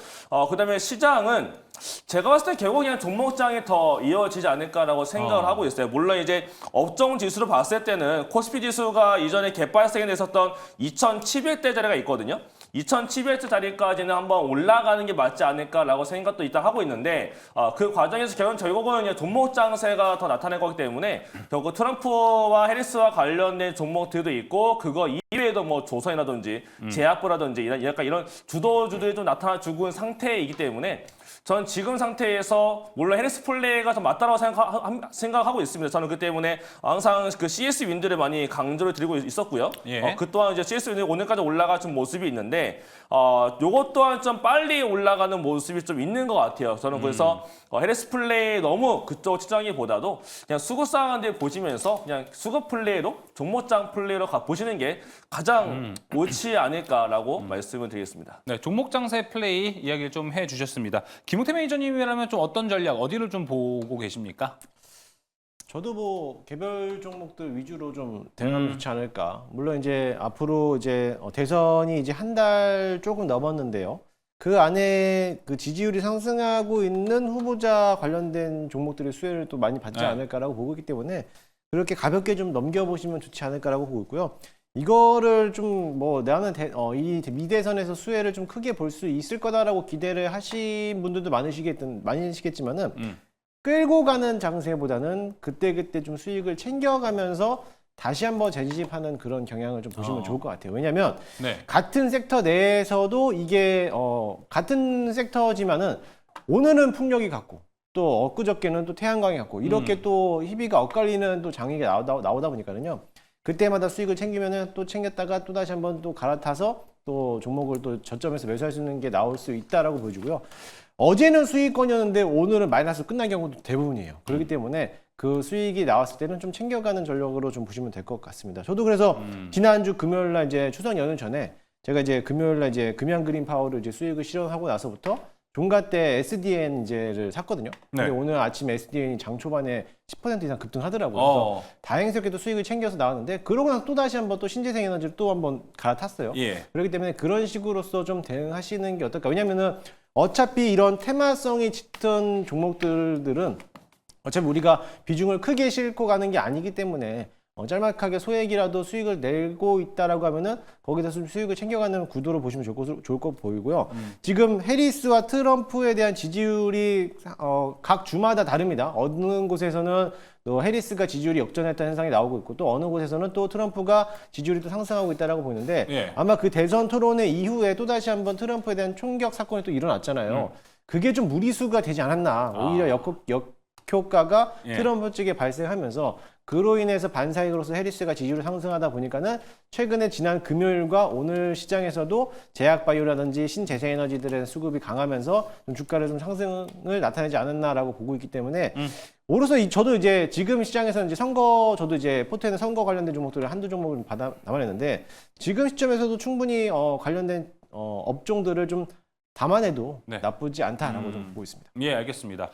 그다음에 시장은 제가 봤을 때 결국 그냥 종목장이 더 이어지지 않을까라고 생각을 하고 있어요. 물론 이제 업종 지수로 봤을 때는 코스피 지수가 이전에 개발생에 있었던 2,700대 자리가 있거든요. 2,700대 자리까지는 한번 올라가는 게 맞지 않을까라고 생각도 일단 하고 있는데, 그 과정에서 결국은 그냥 종목 장세가 더 나타날 거기 때문에 결국 트럼프와 해리스와 관련된 종목들도 있고, 그거 이외에도 뭐 조선이라든지 제약부라든지 약간 이런 주도주들이 좀 나타나주고 있는 상태이기 때문에 전 지금 상태에서 물론 해리스 플레이가 더 맞다라고 생각하고 있습니다. 저는 그 때문에 항상 그 CS 윈드를 많이 강조를 드리고 있었고요. 예. 그 또한 이제 CS 윈드 오늘까지 올라가준 모습이 있는데, 요것 또한 좀 빨리 올라가는 모습이 좀 있는 것 같아요. 저는 그래서 해리스 플레이 너무 그쪽 치장기보다도 그냥 수급 상황들 보시면서 그냥 수급 플레이로 종목장 플레이로 보시는 게 가장 옳지 않을까라고 말씀을 드리겠습니다. 네, 종목 장세 플레이 이야기를 좀 해주셨습니다. 김우태 매니저님이라면 좀 어떤 전략, 어디를 좀 보고 계십니까? 저도 뭐 개별 종목들 위주로 좀 대응하면 좋지 않을까. 물론 이제 앞으로 이제 대선이 이제 한 달 조금 넘었는데요. 그 안에 그 지지율이 상승하고 있는 후보자 관련된 종목들의 수혜를 또 많이 받지 네. 않을까라고 보고 있기 때문에 그렇게 가볍게 좀 넘겨보시면 좋지 않을까라고 보고 있고요. 이거를 좀 뭐 나는 이 미대선에서 수혜를 좀 크게 볼 수 있을 거다라고 기대를 하신 분들도 많으시겠지만은 끌고 가는 장세보다는 그때그때 좀 수익을 챙겨가면서 다시 한번 재집하는 그런 경향을 좀 보시면 좋을 것 같아요. 왜냐하면 네. 같은 섹터 내에서도 이게 같은 섹터지만은 오늘은 풍력이 같고 또 엊그저께는 또 태양광이 같고 이렇게 또 희비가 엇갈리는 또 장이가 나오다 보니까는요. 그때마다 수익을 챙기면은 또 챙겼다가 또 다시 한번 또 갈아타서 또 종목을 또 저점에서 매수할 수 있는 게 나올 수 있다라고 보여주고요. 어제는 수익권이었는데 오늘은 마이너스 끝난 경우도 대부분이에요. 그렇기 때문에 그 수익이 나왔을 때는 좀 챙겨가는 전략으로 좀 보시면 될 것 같습니다. 저도 그래서 지난주 금요일 날 이제 추석 연휴 전에 제가 이제 금요일 날 이제 금양 그린 파워를 이제 수익을 실현하고 나서부터 종가 때 SDN 이제를 샀거든요. 근데 네. 오늘 아침 SDN이 장 초반에 10% 이상 급등하더라고요. 그래서 다행스럽게도 수익을 챙겨서 나왔는데 그러고 나서 또 다시 한번 또 신재생 에너지를 또 한번 갈아탔어요. 예. 그렇기 때문에 그런 식으로서 좀 대응하시는 게 어떨까? 왜냐면은 어차피 이런 테마성이 짙은 종목들은 어차피 우리가 비중을 크게 싣고 가는 게 아니기 때문에 짤막하게 소액이라도 수익을 내고 있다라고 하면은 거기서 좀 수익을 챙겨가는 구도로 보시면 좋을 거 보이고요. 지금 해리스와 트럼프에 대한 지지율이 각 주마다 다릅니다. 어느 곳에서는 또 해리스가 지지율이 역전했다는 현상이 나오고 있고 또 어느 곳에서는 또 트럼프가 지지율이 또 상승하고 있다라고 보이는데 예. 아마 그 대선 토론회 이후에 또 다시 한번 트럼프에 대한 총격 사건이 또 일어났잖아요. 그게 좀 무리수가 되지 않았나. 오히려 역효과가 예. 트럼프 쪽에 발생하면서 그로 인해서 반사익으로서 해리스가 지지율이 상승하다 보니까는 최근에 지난 금요일과 오늘 시장에서도 제약바이오라든지 신재생에너지들의 수급이 강하면서 좀 주가를 좀 상승을 나타내지 않았나라고 보고 있기 때문에 오로서 저도 이제 지금 시장에서는 이제 저도 이제 포트에는 선거 관련된 종목들을 한두 종목을 담아냈는데 지금 시점에서도 충분히 관련된 업종들을 좀 감안해도 네. 나쁘지 않다라고 좀 보고 있습니다. 예, 알겠습니다.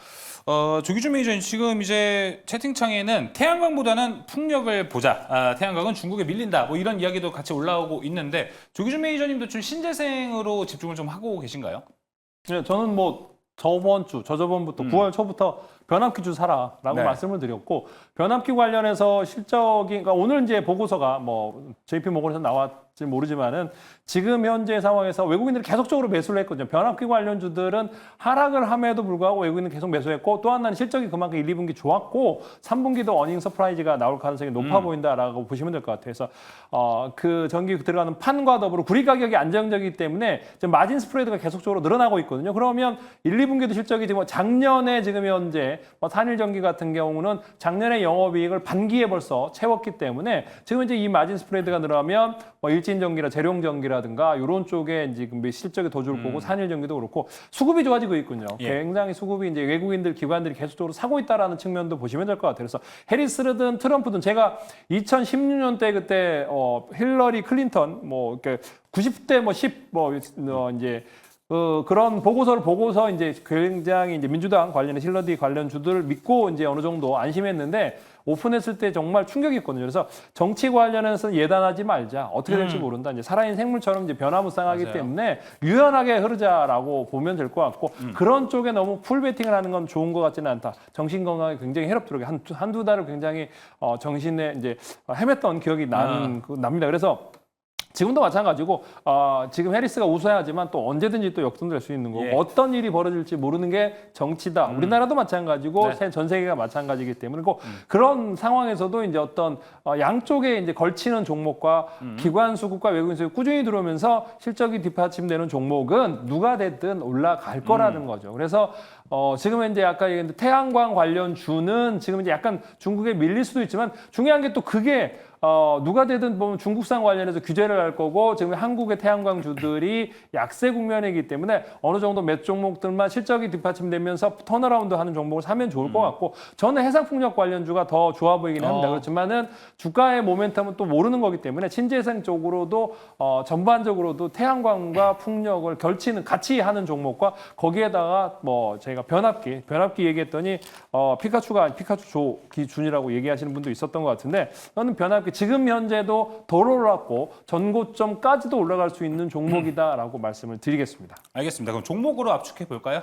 조기준 매니저님 지금 이제 채팅창에는 태양광보다는 풍력을 보자. 태양광은 중국에 밀린다. 뭐 이런 이야기도 같이 올라오고 있는데 조기준 매니저님도 좀 신재생으로 집중을 좀 하고 계신가요? 네, 저는 뭐 저저번부터 9월 초부터 변압기 주 사라라고 네. 말씀을 드렸고 변압기 관련해서 실적이 그러니까 오늘 이제 보고서가 뭐 JP 모건에서 나왔지 모르지만은 지금 현재 상황에서 외국인들이 계속적으로 매수를 했거든요. 변압기 관련주들은 하락을 함에도 불구하고 외국인은 계속 매수했고 또 하나는 실적이 그만큼 1, 2분기 좋았고 3분기도 어닝 서프라이즈가 나올 가능성이 높아 보인다라고 보시면 될 것 같아요. 그래서 그 전기 들어가는 판과 더불어 구리 가격이 안정적이기 때문에 지금 마진 스프레드가 계속적으로 늘어나고 있거든요. 그러면 1, 2분기도 실적이 지금 작년에 지금 현재 산일전기 같은 경우는 작년에 영업이익을 반기에 벌써 채웠기 때문에 지금 이제 이 마진 스프레드가 늘어나면 뭐 일진전기라 재룡전기라든가 이런 쪽에 지금 실적이 더 좋을 거고 산일전기도 그렇고 수급이 좋아지고 있군요. 예. 굉장히 수급이 이제 외국인들 기관들이 계속적으로 사고 있다라는 측면도 보시면 될 것 같아요. 그래서 해리스든 트럼프든 제가 2016년대 그때 힐러리 클린턴 뭐 이렇게 90대 뭐 10 이제 그런 보고서를 보고서 이제 굉장히 이제 민주당 관련해 힐러리 관련 주들을 믿고 이제 어느 정도 안심했는데 오픈했을 때 정말 충격이었거든요. 그래서 정치 관련해서 예단하지 말자. 어떻게 될지 모른다. 이제 살아있는 생물처럼 이제 변화무쌍하기 맞아요. 때문에 유연하게 흐르자라고 보면 될 것 같고 그런 쪽에 너무 풀베팅을 하는 건 좋은 것 같지는 않다. 정신 건강에 굉장히 해롭도록 한두 달을 굉장히 정신에 이제 헤맸던 기억이 납니다. 그래서 지금도 마찬가지고 지금 해리스가 우세하지만 또 언제든지 또 역전될 수 있는 거고 예. 어떤 일이 벌어질지 모르는 게 정치다. 우리나라도 마찬가지고 네. 전 세계가 마찬가지이기 때문에 그런 상황에서도 이제 어떤 양쪽에 이제 걸치는 종목과 기관 수급과 외국인 수급 꾸준히 들어오면서 실적이 뒷받침되는 종목은 누가 됐든 올라갈 거라는 거죠. 그래서 지금 이제 아까 얘기했는데 태양광 관련 주는 지금 이제 약간 중국에 밀릴 수도 있지만 중요한 게 또 그게 누가 되든 보면 중국산 관련해서 규제를 할 거고 지금 한국의 태양광주들이 약세 국면이기 때문에 어느 정도 몇 종목들만 실적이 뒷받침되면서 턴어라운드 하는 종목을 사면 좋을 것 같고 저는 해상풍력 관련주가 더 좋아 보이긴 합니다. 그렇지만은 주가의 모멘텀은 또 모르는 거기 때문에 신재생 쪽으로도 전반적으로도 태양광과 풍력을 걸치는 같이 하는 종목과 거기에다가 뭐 저희가 변압기 얘기했더니 피카츄가 피카츄 기준이라고 얘기하시는 분도 있었던 것 같은데 저는 변압기 지금 현재도 더 올랐고 전고점까지도 올라갈 수 있는 종목이다라고 말씀을 드리겠습니다. 알겠습니다. 그럼 종목으로 압축해 볼까요?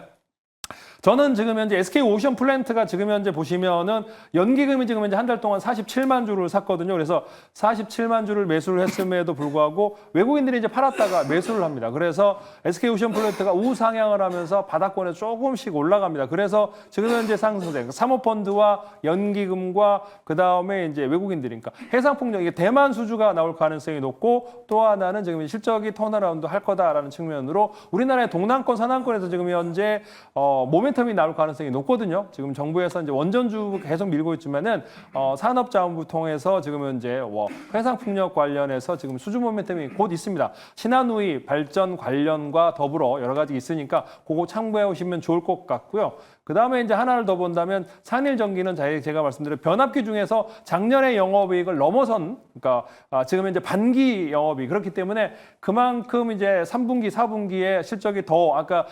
저는 지금 현재 SK 오션 플랜트가 지금 현재 보시면은 연기금이 지금 현재 한 달 동안 47만 주를 샀거든요. 그래서 47만 주를 매수를 했음에도 불구하고 외국인들이 이제 팔았다가 매수를 합니다. 그래서 SK 오션 플랜트가 우상향을 하면서 바닥권에 조금씩 올라갑니다. 그래서 지금 현재 상승세 사모펀드와 연기금과 그 다음에 이제 외국인들이 그러니까 해상풍력 이게 대만 수주가 나올 가능성이 높고 또 하나는 지금 실적이 턴어라운드 할 거다라는 측면으로 우리나라의 동남권 산안권에서 지금 현재 모멘텀이 나올 가능성이 높거든요. 지금 정부에서 이제 원전주 계속 밀고 있지만은 산업자원부 통해서 지금 현재 해상풍력 관련해서 지금 수주 모멘텀이 곧 있습니다. 신한우이 발전 관련과 더불어 여러 가지 있으니까 그거 참고해 오시면 좋을 것 같고요. 그 다음에 이제 하나를 더 본다면 산일전기는 제가 말씀드린 변압기 중에서 작년의 영업이익을 넘어선 그러니까 지금 이제 반기 영업이 그렇기 때문에 그만큼 이제 3분기, 4분기에 실적이 더 아까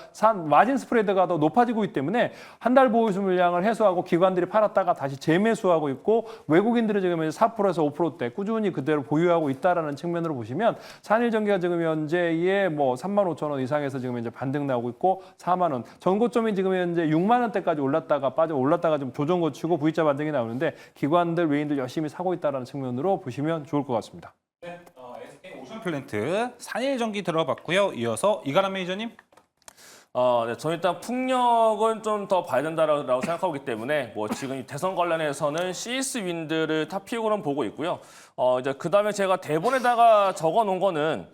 마진 스프레드가 더 높아지고 있기 때문에 한 달 보유수 물량을 해소하고 기관들이 팔았다가 다시 재매수하고 있고 외국인들이 지금 이제 4%에서 5%대 꾸준히 그대로 보유하고 있다라는 측면으로 보시면 산일전기가 지금 현재의 뭐 35,000원 이상에서 지금 이제 반등 나오고 있고 4만 원 전고점이 지금 현재 6만 원대까지 올랐다가 좀 조정 거치고 V자 반등이 나오는데 기관들 외인들 열심히 사고 있다라는 측면으로 보시면 좋을 것 같습니다. 네, SK 오션 플랜트 산일전기 들어봤고요. 이어서 이가람 매니저님. 네, 저는 일단 풍력은 좀 더 봐야 된다라고 생각하고 있기 때문에 뭐 지금 대선 관련해서는 CS 윈드를 탑픽으로는 보고 있고요. 이제 그다음에 제가 대본에다가 적어 놓은 거는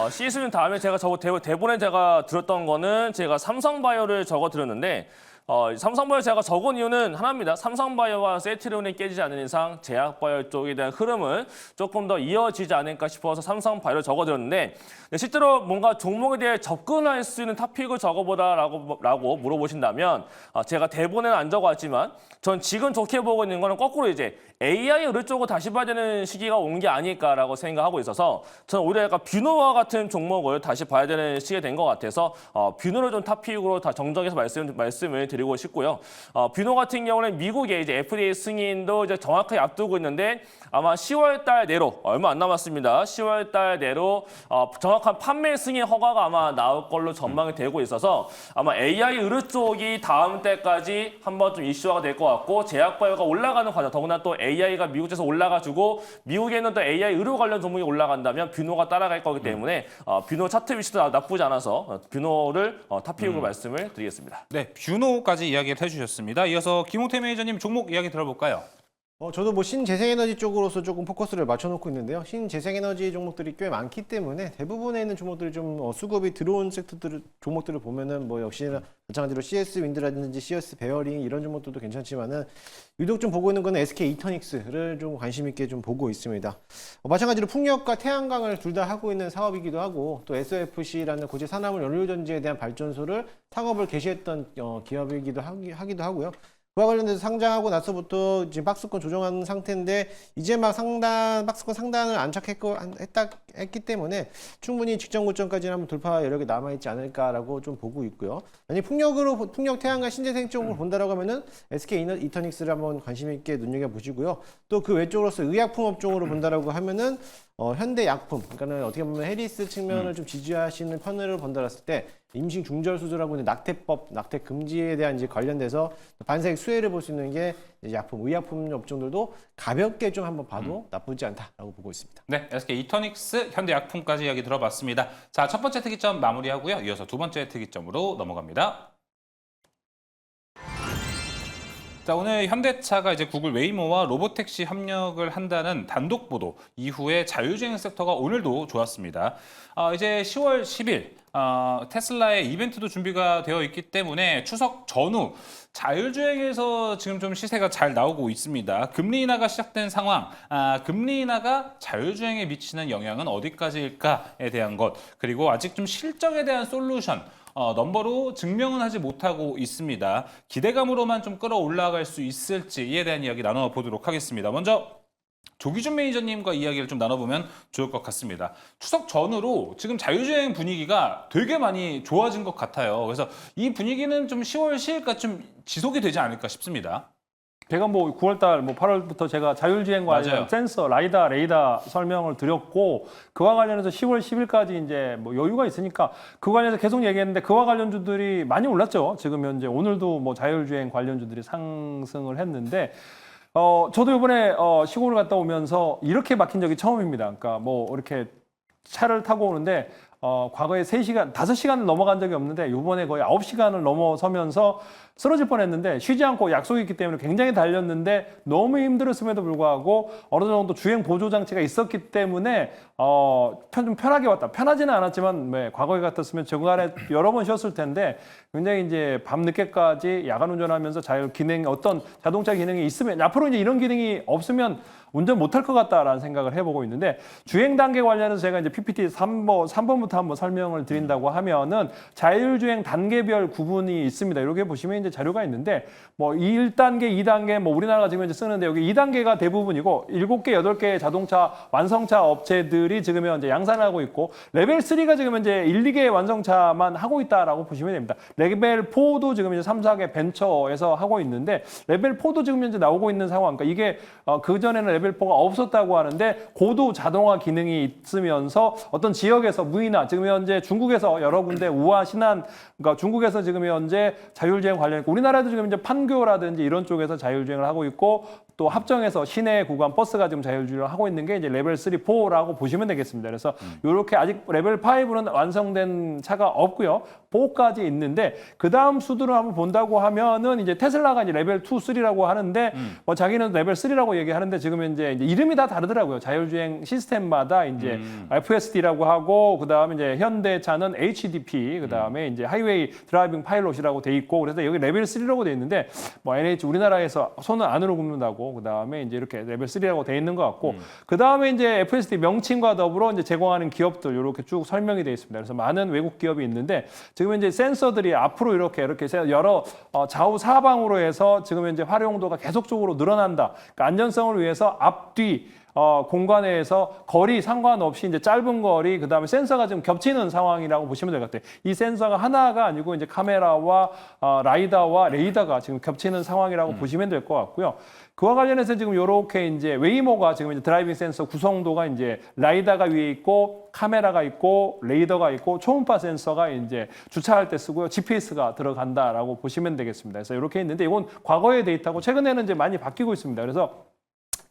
CS 윈드 다음에 제가 대본에 제가 들었던 거는 제가 삼성바이오를 적어 드렸는데 삼성바이오 제가 적은 이유는 하나입니다. 삼성바이오와 세트론이 깨지지 않는 이상 제약바이오 쪽에 대한 흐름은 조금 더 이어지지 않을까 싶어서 삼성바이오를 적어드렸는데 실제로 뭔가 종목에 대해 접근할 수 있는 탑픽을 적어보라라고 물어보신다면 제가 대본에는 안 적어왔지만 전 지금 좋게 보고 있는 거는 거꾸로 이제 AI 의료 쪽으로 다시 봐야 되는 시기가 온 게 아닐까라고 생각하고 있어서 저는 오히려 약간 뷰노와 같은 종목을 다시 봐야 되는 시기가 된 것 같아서 뷰노를 좀 탑픽으로 다 정정해서 말씀을 드리고 싶고요. 뷰노 같은 경우는 미국의 이제 FDA 승인도 이제 정확하게 앞두고 있는데 아마 10월달 내로 얼마 안 남았습니다. 10월달 내로 정확한 판매 승인 허가가 아마 나올 걸로 전망이 되고 있어서 아마 AI 의료 쪽이 다음 때까지 한번 좀 이슈화가 될 것 같고 제약바이오가 올라가는 과정 더구나 또 AI가 미국에서 올라가지고 미국에는 또 AI 의료 관련 종목이 올라간다면 뷰노가 따라갈 거기 때문에 뷰노 차트 위치도 나쁘지 않아서 뷰노를 탑픽으로 말씀을 드리겠습니다. 네, 뷰노까지 이야기를 해주셨습니다. 이어서 김홍태 매니저님 종목 이야기 들어볼까요? 저도 뭐 신재생에너지 쪽으로서 조금 포커스를 맞춰놓고 있는데요. 신재생에너지 종목들이 꽤 많기 때문에 대부분에 있는 종목들이 좀 수급이 들어온 종목들을 보면은 뭐 역시나 마찬가지로 CS 윈드라든지 CS 베어링 이런 종목들도 괜찮지만은 유독 좀 보고 있는 거는 SK 이터닉스를 좀 관심 있게 좀 보고 있습니다. 마찬가지로 풍력과 태양광을 둘 다 하고 있는 사업이기도 하고 또 SOFC라는 고체 산화물 연료전지에 대한 발전소를 창업을 개시했던 기업이기도 하기도 하고요. 그와 관련돼서 상장하고 나서부터 지금 박스권 조정하는 상태인데 이제 막 박스권 상단을 안착했기 때문에 충분히 직전 고점까지는 한번 돌파 여력이 남아있지 않을까라고 좀 보고 있고요. 만약 풍력 태양광 신재생 쪽으로 본다라고 하면은 SK 이터닉스를 한번 관심 있게 눈여겨보시고요. 또 그 외쪽으로서 의약품 업종으로 본다라고 하면은 현대약품, 그러니까는 어떻게 보면 해리스 측면을 좀 지지하시는 편을 본다고 했을 때 임신 중절 수술하고 있는 낙태법, 낙태 금지에 대한 이제 관련돼서 반사익 수혜를 볼 수 있는 게 약품, 의약품 업종들도 가볍게 좀 한번 봐도 나쁘지 않다라고 보고 있습니다. 네, SK 이터닉스, 현대약품까지 이야기 들어봤습니다. 자, 첫 번째 특이점 마무리하고요. 이어서 두 번째 특이점으로 넘어갑니다. 자, 오늘 현대차가 이제 구글 웨이모와 로보택시 협력을 한다는 단독 보도 이후에 자율주행 섹터가 오늘도 좋았습니다. 이제 10월 10일 테슬라의 이벤트도 준비가 되어 있기 때문에 추석 전후 자율주행에서 지금 좀 시세가 잘 나오고 있습니다. 금리 인하가 시작된 상황, 금리 인하가 자율주행에 미치는 영향은 어디까지일까에 대한 것, 그리고 아직 좀 실적에 대한 솔루션, 넘버로 증명은 하지 못하고 있습니다. 기대감으로만 좀 끌어올라갈 수 있을지에 대한 이야기 나눠보도록 하겠습니다. 먼저 조기준 매니저님과 이야기를 좀 나눠보면 좋을 것 같습니다. 추석 전후로 지금 자율주행 분위기가 되게 많이 좋아진 것 같아요. 그래서 이 분위기는 좀 10월 10일까지 좀 지속이 되지 않을까 싶습니다. 제가 뭐 9월달, 뭐 8월부터 제가 자율주행과 관련 센서, 라이다, 레이더 설명을 드렸고 그와 관련해서 10월 10일까지 이제 뭐 여유가 있으니까 그 관련해서 계속 얘기했는데 그와 관련주들이 많이 올랐죠. 지금 현재 오늘도 뭐 자율주행 관련주들이 상승을 했는데 저도 이번에 시골을 갔다 오면서 이렇게 막힌 적이 처음입니다. 그러니까 뭐 이렇게 차를 타고 오는데 과거에 3시간, 5시간을 넘어간 적이 없는데 이번에 거의 9시간을 넘어서면서 쓰러질 뻔했는데 쉬지 않고 약속이 있기 때문에 굉장히 달렸는데 너무 힘들었음에도 불구하고 어느 정도 주행 보조 장치가 있었기 때문에 좀 편하게 왔다. 편하지는 않았지만 과거에 같았으면 중간에 여러 번 쉬었을 텐데 굉장히 이제 밤 늦게까지 야간 운전하면서 어떤 자동차 기능이 있으면 앞으로 이제 이런 기능이 없으면 운전 못할 것 같다라는 생각을 해보고 있는데 주행 단계 관련해서 제가 이제 PPT 3번부터 한번 설명을 드린다고 하면은 자율주행 단계별 구분이 있습니다. 이렇게 보시면 이제 자료가 있는데 뭐 1단계, 2단계 뭐 우리나라가 지금 이제 쓰는데 여기 2단계가 대부분이고 7개, 8개의 자동차 완성차 업체들이 지금 현재 양산하고 있고 레벨 3가 지금 현재 1, 2개의 완성차만 하고 있다라고 보시면 됩니다. 레벨 4도 지금 이제 3, 4개 벤처에서 하고 있는데 레벨 4도 지금 현재 나오고 있는 상황. 그러니까 이게 그전에는 레벨 4가 없었다고 하는데 고도 자동화 기능이 있으면서 어떤 지역에서 무인화, 지금 현재 중국에서 여러 군데 우화, 신안, 그러니까 중국에서 지금 현재 자율주행 관련 우리나라도 지금 이제 판교라든지 이런 쪽에서 자율주행을 하고 있고 또 합정에서 시내 구간 버스가 지금 자율주행을 하고 있는 게 이제 레벨 3, 4라고 보시면 되겠습니다. 그래서 이렇게 아직 레벨 5는 완성된 차가 없고요. 4까지 있는데 그 다음 수들을 한번 본다고 하면은 이제 테슬라가 이제 레벨 2, 3라고 하는데 뭐 자기는 레벨 3라고 얘기하는데 지금 이제 이름이 다 다르더라고요. 자율주행 시스템마다 이제 FSD라고 하고 그 다음에 이제 현대차는 HDP 그 다음에 이제 하이웨이 드라이빙 파일럿이라고 돼 있고 그래서 여기 레벨 3라고 돼 있는데 뭐 NH 우리나라에서 손을 안으로 굽는다고 그 다음에 이제 이렇게 레벨 3라고 돼 있는 것 같고 그 다음에 이제 FSD 명칭과 더불어 이제 제공하는 기업들 이렇게 쭉 설명이 되어 있습니다. 그래서 많은 외국 기업이 있는데 지금 이제 센서들이 앞으로 이렇게 여러 좌우 사방으로 해서 지금 현재 활용도가 계속적으로 늘어난다. 그러니까 안전성을 위해서 앞뒤 공간에서 거리 상관없이 이제 짧은 거리 그다음에 센서가 지금 겹치는 상황이라고 보시면 될 것 같아요. 이 센서가 하나가 아니고 이제 카메라와 라이다와 레이더가 지금 겹치는 상황이라고 보시면 될 것 같고요. 그와 관련해서 지금 이렇게 이제 웨이모가 지금 이제 드라이빙 센서 구성도가 이제 라이다가 위에 있고 카메라가 있고 레이더가 있고 초음파 센서가 이제 주차할 때 쓰고요. GPS가 들어간다라고 보시면 되겠습니다. 그래서 이렇게 있는데 이건 과거의 데이터고 최근에는 이제 많이 바뀌고 있습니다. 그래서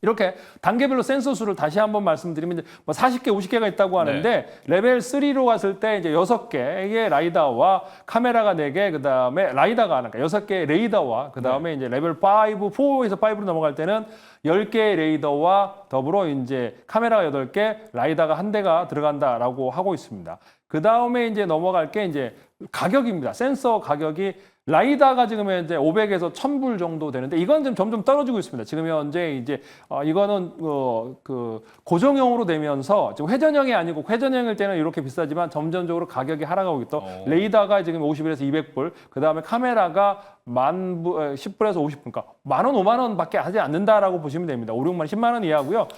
이렇게 단계별로 센서 수를 다시 한번 말씀드리면 이제 뭐 40개, 50개가 있다고 하는데 레벨 3로 갔을 때 이제 6개의 라이다와 카메라가 4개, 그다음에 라이다가 하나, 그러니까 6개의 레이더와 그다음에 이제 레벨 5, 4에서 5로 넘어갈 때는 10개의 레이더와 더불어 이제 카메라가 8개, 라이다가 1대가 들어간다라고 하고 있습니다. 그다음에 이제 넘어갈 게 이제 가격입니다. 센서 가격이 라이다가 지금 현재 500에서 1000불 정도 되는데 이건 지금 점점 떨어지고 있습니다. 지금 현재 이제 이거는 그 고정형으로 되면서 지금 회전형이 아니고 회전형일 때는 이렇게 비싸지만 점점적으로 가격이 하락하고 있다. 레이다가 지금 50불에서 200불, 그 다음에 카메라가 10불에서 50불, 그러니까 10,000원, 50,000원밖에 하지 않는다라고 보시면 됩니다. 5, 6만 원, 10만 원 이하고요.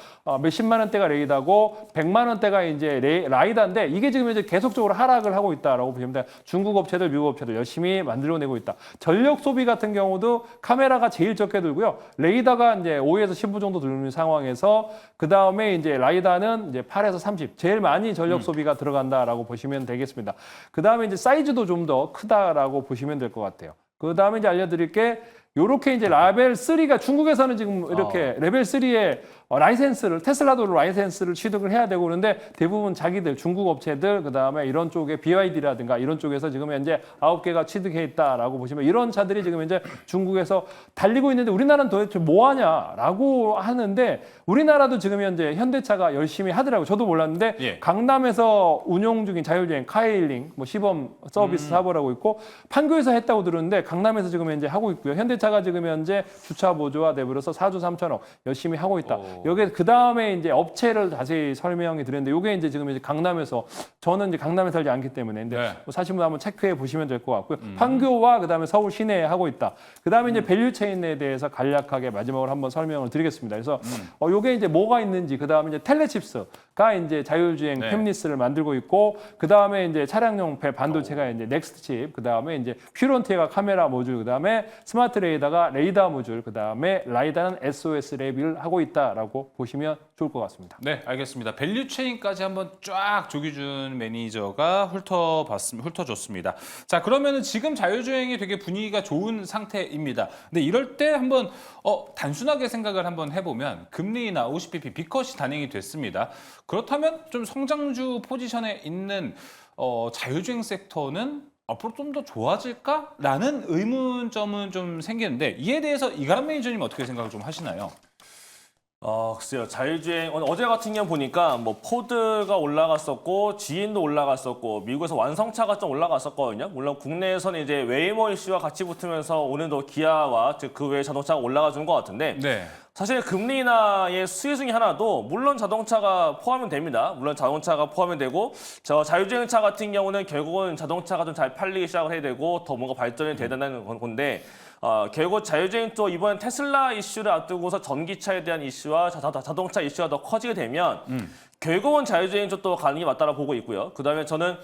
몇십만 원대가 레이다고 100만 원대가 이제 라이다인데 이게 지금 이제 계속적으로 하락을 하고 있다라고 보시면 돼요. 중국 업체들, 미국 업체들 열심히 만들어내고 있다. 전력 소비 같은 경우도 카메라가 제일 적게 들고요. 레이더가 이제 5에서 15 정도 들는 상황에서 그 다음에 이제 라이다는 이제 8에서 30 제일 많이 전력 소비가 들어간다라고 보시면 되겠습니다. 그 다음에 이제 사이즈도 좀 더 크다라고 보시면 될 것 같아요. 그 다음에 이제 알려드릴 게 요렇게 이제 레벨 3가 중국에서는 지금 이렇게 레벨 3의 라이센스를 테슬라도 라이센스를 취득을 해야 되고 그런데 대부분 자기들 중국 업체들 그다음에 이런 쪽에 BYD라든가 이런 쪽에서 지금 현재 9개가 취득해 있다라고 보시면 이런 차들이 지금 현재 중국에서 달리고 있는데 우리나라는 도대체 뭐 하냐라고 하는데 우리나라도 지금 현재 현대차가 열심히 하더라고요. 저도 몰랐는데 예. 강남에서 운용 중인 자율주행 카이링 뭐 시범 서비스 사업을 하고 있고 판교에서 했다고 들었는데 강남에서 지금 현재 하고 있고요. 현대차가 지금 현재 주차 보조와 내부로서 4조 3천억 열심히 하고 있다. 여기 그 다음에 이제 업체를 자세히 설명이 드렸는데 이게 이제 지금 이제 강남에서 저는 이제 강남에 살지 않기 때문에 근데 네. 뭐 사실 한번 체크해 보시면 될 것 같고요. 판교와 그 다음에 서울 시내에 하고 있다. 그 다음에 이제 밸류 체인에 대해서 간략하게 마지막으로 한번 설명을 드리겠습니다. 그래서 요게 이제 뭐가 있는지 그 다음에 이제 텔레칩스가 이제 자율주행 네. 팹리스를 만들고 있고 그 다음에 이제 차량용 반도체가 이제 넥스트 칩, 그 다음에 이제 퓨런티가 카메라 모듈, 그 다음에 스마트 레이더가 레이더 모듈, 그 다음에 라이다는 SOS 랩을 하고 있다라고 보시면 좋을 것 같습니다. 네, 알겠습니다. 밸류체인까지 한번 쫙 조기준 매니저가 훑어줬습니다. 자, 그러면은 지금 자율주행이 되게 분위기가 좋은 상태입니다. 근데 이럴 때 한번 단순하게 생각을 한번 해보면 금리나 OCPP, B컷이 단행이 됐습니다. 그렇다면 좀 성장주 포지션에 있는 자율주행 섹터는 앞으로 좀 더 좋아질까라는 의문점은 좀 생기는데 이에 대해서 이가람 매니저님 어떻게 생각을 좀 하시나요? 글쎄요. 자율주행 어제 같은 경우 보니까 뭐 포드가 올라갔었고 GM도 올라갔었고 미국에서 완성차가 좀 올라갔었거든요. 물론 국내에서는 이제 웨이모 이슈와 같이 붙으면서 오늘도 기아와 즉 그 외의 자동차가 올라가 준 것 같은데 네. 사실 금리 인하의 수혜 중에 하나도 물론 자동차가 포함은 됩니다. 물론 자동차가 포함이 되고 저 자율주행차 같은 경우는 결국은 자동차가 좀 잘 팔리기 시작을 해야 되고 더 뭔가 발전이 돼야 된다는 건데 결국 자율주행 쪽 이번 테슬라 이슈를 앞두고서 전기차에 대한 이슈와 자동차 이슈가 더 커지게 되면 결국은 자율주행 쪽도 가는 게 맞다라고 보고 있고요. 그다음에 저는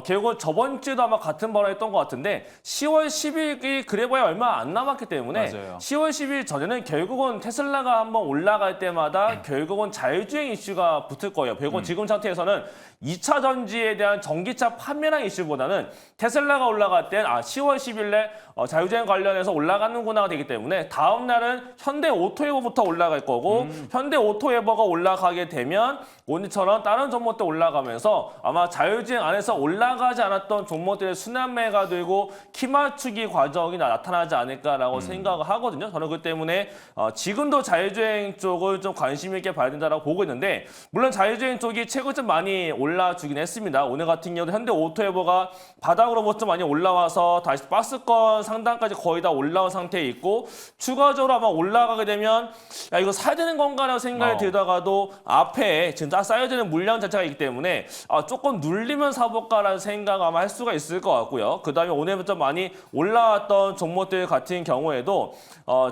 결국 저번 주에도 아마 같은 발언을 했던 것 같은데 10월 10일이 그래봐야 얼마 안 남았기 때문에 맞아요. 10월 10일 전에는 결국은 테슬라가 한번 올라갈 때마다 결국은 자율주행 이슈가 붙을 거예요. 결국 지금 상태에서는 2차 전지에 대한 전기차 판매량 이슈보다는 테슬라가 올라갈 땐 10월 10일에 자율주행 관련해서 올라가는구나가 되기 때문에 다음 날은 현대 오토에버부터 올라갈 거고 현대 오토에버가 올라가게 되면 오늘처럼 다른 종목들 올라가면서 아마 자율주행 안에서 올라가지 않았던 종목들의 순환매가 되고 키 맞추기 과정이 나타나지 않을까라고 생각을 하거든요. 저는 그 때문에 지금도 자율주행 쪽을 좀 관심 있게 봐야 된다고 보고 있는데 물론 자율주행 쪽이 최고점 많이 올라주긴 했습니다. 오늘 같은 경우도 현대 오토에버가 바닥으로부터 많이 올라와서 다시 박스권 상단까지 거의 다 올라온 상태에 있고 추가적으로 아마 올라가게 되면 야 이거 사야 되는 건가라고 생각이 들다가도 앞에 지금 다 쌓여지는 물량 자체가 있기 때문에 조금 눌리면 사볼까라는 생각 아마 할 수가 있을 것 같고요. 그 다음에 오늘부터 많이 올라왔던 종목들 같은 경우에도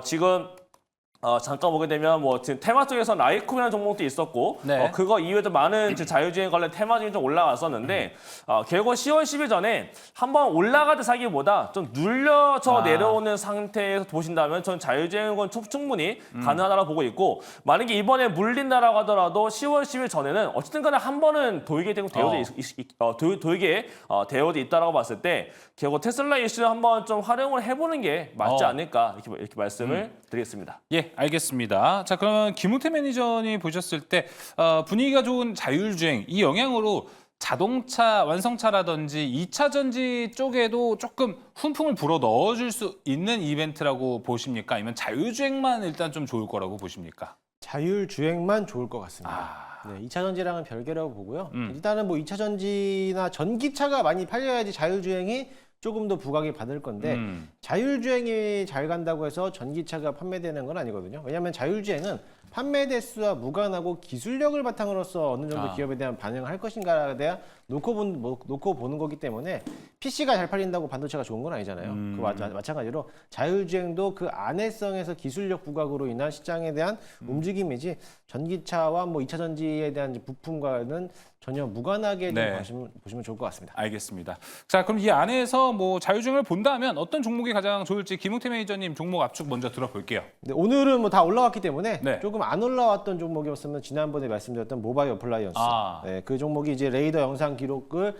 지금 잠깐 보게 되면 뭐 지금 테마 쪽에서 라이쿰이라는 종목도 있었고 네. 그거 이외에도 많은 자율주행 관련 테마들이 좀 올라갔었는데 결국 10월 10일 전에 한번 올라갈 때 사기보다 좀 눌려져 내려오는 상태에서 보신다면 전 자율주행은 충분히 가능하다고 보고 있고 만약에 이번에 물린다라고 하더라도 10월 10일 전에는 어쨌든 간에 한 번은 도이게 되어져 있다라고 봤을 때 결국 테슬라 이슈를 한번 좀 활용을 해보는 게 맞지 않을까 이렇게 말씀을 드리겠습니다. 예, 알겠습니다. 자, 그러면 김웅태 매니저님 보셨을 때 분위기가 좋은 자율주행 이 영향으로 자동차 완성차라든지 2차 전지 쪽에도 조금 훈풍을 불어 넣어줄 수 있는 이벤트라고 보십니까? 아니면 자율주행만 일단 좀 좋을 거라고 보십니까? 자율주행만 좋을 것 같습니다. 네, 2차 전지랑은 별개라고 보고요. 일단은 뭐 2차 전지나 전기차가 많이 팔려야지 자율주행이 조금 더 부각이 받을 건데 자율주행이 잘 간다고 해서 전기차가 판매되는 건 아니거든요. 왜냐하면 자율주행은 판매 대수와 무관하고 기술력을 바탕으로서 어느 정도 기업에 대한 반응을 할 것인가에 대한 놓고 보는 거기 때문에 PC가 잘 팔린다고 반도체가 좋은 건 아니잖아요. 그 마찬가지로 자율주행도 그 안해성에서 기술력 부각으로 인한 시장에 대한 움직임이지 전기차와 뭐 2차 전지에 대한 부품과는 전혀 무관하게 좀 보시면 좋을 것 같습니다. 알겠습니다. 자, 그럼 이 안에서 뭐 자율주행을 본다면 어떤 종목이 가장 좋을지 김웅태 매니저님 종목 압축 먼저 들어볼게요. 네, 오늘은 뭐 다 올라왔기 때문에 네. 조금 안 올라왔던 종목이었으면 지난번에 말씀드렸던 모바일 어플라이언스. 네, 그 종목이 이제 레이더 영상 기록을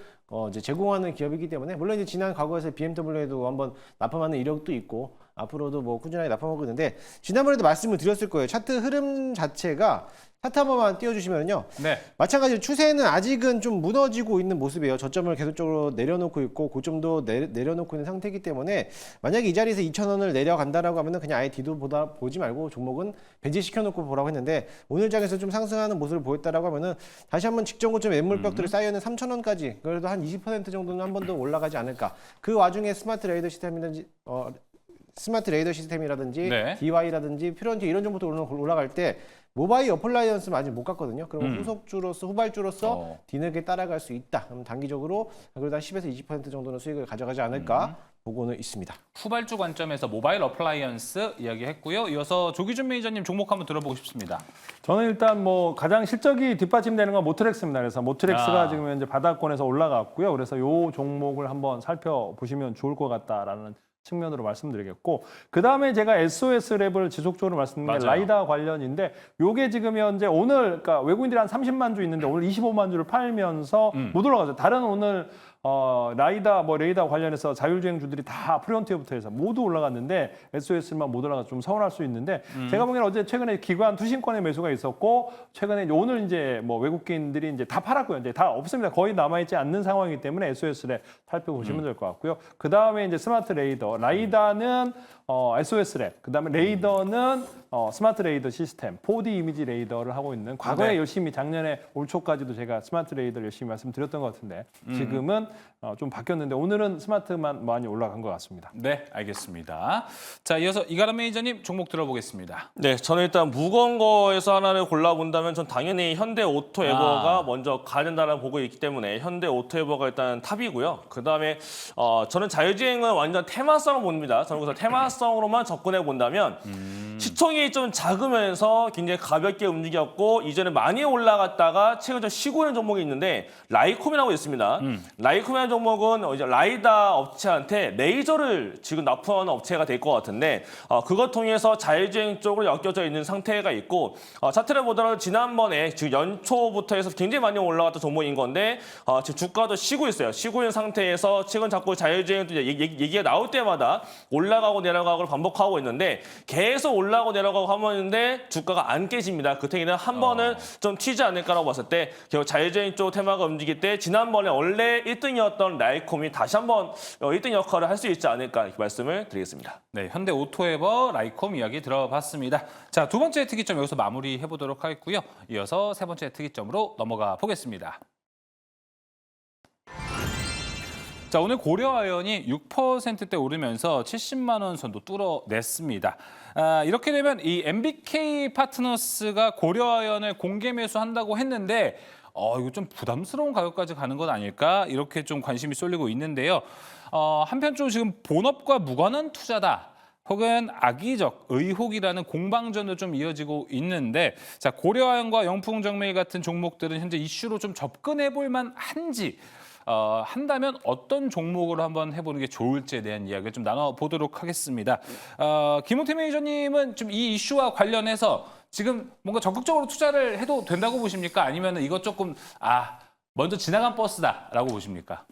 이제 제공하는 기업이기 때문에 물론 이제 지난 과거에서 BMW에도 한번 납품하는 이력도 있고 앞으로도 뭐 꾸준하게 납품하고 있는데 지난번에도 말씀을 드렸을 거예요. 차트 흐름 자체가 차트 한 번만 띄워주시면요. 네. 마찬가지로 추세는 아직은 좀 무너지고 있는 모습이에요. 저점을 계속적으로 내려놓고 있고 고점도 내려놓고 있는 상태이기 때문에 만약에 이 자리에서 2,000원을 내려간다라고 하면은 그냥 아예 뒤도 보지 말고 종목은 배제시켜놓고 보라고 했는데 오늘 장에서 좀 상승하는 모습을 보였다라고 하면은 다시 한번 직전 고점 매물벽들이 쌓여있는 3,000원까지 그래도 한 20% 정도는 한 번 더 올라가지 않을까. 그 와중에 스마트 레이더 시스템이라든지 네. DY라든지 퓨런티 이런 정보도 올라갈 때 모바일 어플라이언스는 아직 못 갔거든요. 그러면 후발주로서 뒤늦게 따라갈 수 있다. 그럼 단기적으로 그래도 한 10에서 20% 정도는 수익을 가져가지 않을까 보고는 있습니다. 후발주 관점에서 모바일 어플라이언스 이야기했고요. 이어서 조기준 매니저님 종목 한번 들어보고 싶습니다. 저는 일단 뭐 가장 실적이 뒷받침되는 건 모트렉스입니다. 그래서 모트렉스가 지금 현재 바닥권에서 올라갔고요. 그래서 이 종목을 한번 살펴보시면 좋을 것 같다라는 측면으로 말씀드리겠고 그 다음에 제가 SOS랩을 지속적으로 말씀드린 게 라이다 관련인데 요게 지금 현재 오늘 그러니까 외국인들이 한 30만 주 있는데 오늘 25만 주를 팔면서 못 올라가죠. 다른 오늘 레이더 관련해서 자율주행주들이 다 프론티어부터 해서 모두 올라갔는데 SOS만 못 올라가서 좀 서운할 수 있는데 제가 보기에는 어제 최근에 기관 투신권의 매수가 있었고 최근에 오늘 이제 뭐 외국인들이 이제 다 팔았고요. 이제 다 없습니다. 거의 남아있지 않는 상황이기 때문에 SOS를 살펴보시면 될 것 같고요. 그 다음에 이제 스마트 레이더, 라이다는 SOS랩, 그 다음에 레이더는 스마트 레이더 시스템, 4D 이미지 레이더를 하고 있는 과거에 열심히 작년에 올 초까지도 제가 스마트 레이더를 열심히 말씀드렸던 것 같은데 지금은 좀 바뀌었는데 오늘은 스마트만 많이 올라간 것 같습니다. 네, 알겠습니다. 자, 이어서 이가람 매니저님 종목 들어보겠습니다. 네, 저는 일단 무거운 거에서 하나를 골라본다면 전 당연히 현대 오토에버가 먼저 가야 된다는 보고 있기 때문에 현대 오토에버가 일단 탑이고요. 그 다음에 저는 자율주행은 완전 테마성을 봅니다. 저는 그래서 테마성으로만 접근해 본다면 시총이 좀 작으면서 굉장히 가볍게 움직였고 이전에 많이 올라갔다가 최근 좀 쉬고 있는 종목이 있는데 라이콤이라고 있습니다. 라이콤이라는 종목은 이제 라이다 업체한테 레이저를 지금 납품하는 업체가 될 것 같은데 그것 통해서 자율주행 쪽으로 엮여져 있는 상태가 있고 차트를 보더라도 지난번에 지금 연초부터 해서 굉장히 많이 올라갔던 종목인 건데 지금 주가도 쉬고 있어요. 쉬고 있는 상태에서 최근 자꾸 자율주행 얘기가 나올 때마다 올라가고 내려가고 반복하고 있는데 계속 올라가고 내려가고 하고 있는데 주가가 안 깨집니다. 그 탱이는 한 번은 좀 튀지 않을까라고 봤을 때 결국 자율주행 쪽 테마가 움직일 때 지난번에 원래 1등이었던 라이콤이 다시 한번 1등 역할을 할 수 있지 않을까 이렇게 말씀을 드리겠습니다. 네, 현대 오토에버 라이콤 이야기 들어봤습니다. 자, 두 번째 특이점 여기서 마무리해 보도록 하겠고요. 이어서 세 번째 특이점으로 넘어가 보겠습니다. 자, 오늘 고려아연이 6%대 오르면서 70만 원 선도 뚫어냈습니다. 이렇게 되면 이 MBK 파트너스가 고려아연을 공개 매수한다고 했는데 이거 좀 부담스러운 가격까지 가는 건 아닐까? 이렇게 좀 관심이 쏠리고 있는데요. 한편으로 지금 본업과 무관한 투자다. 혹은 악의적 의혹이라는 공방전도 좀 이어지고 있는데 자, 고려아연과 영풍정밀 같은 종목들은 현재 이슈로 좀 접근해 볼 만한지 한다면 어떤 종목으로 한번 해보는 게 좋을지에 대한 이야기를 좀 나눠보도록 하겠습니다. 김용태 매니저님은 좀 이 이슈와 관련해서 지금 뭔가 적극적으로 투자를 해도 된다고 보십니까? 아니면 이것 조금 먼저 지나간 버스다라고 보십니까?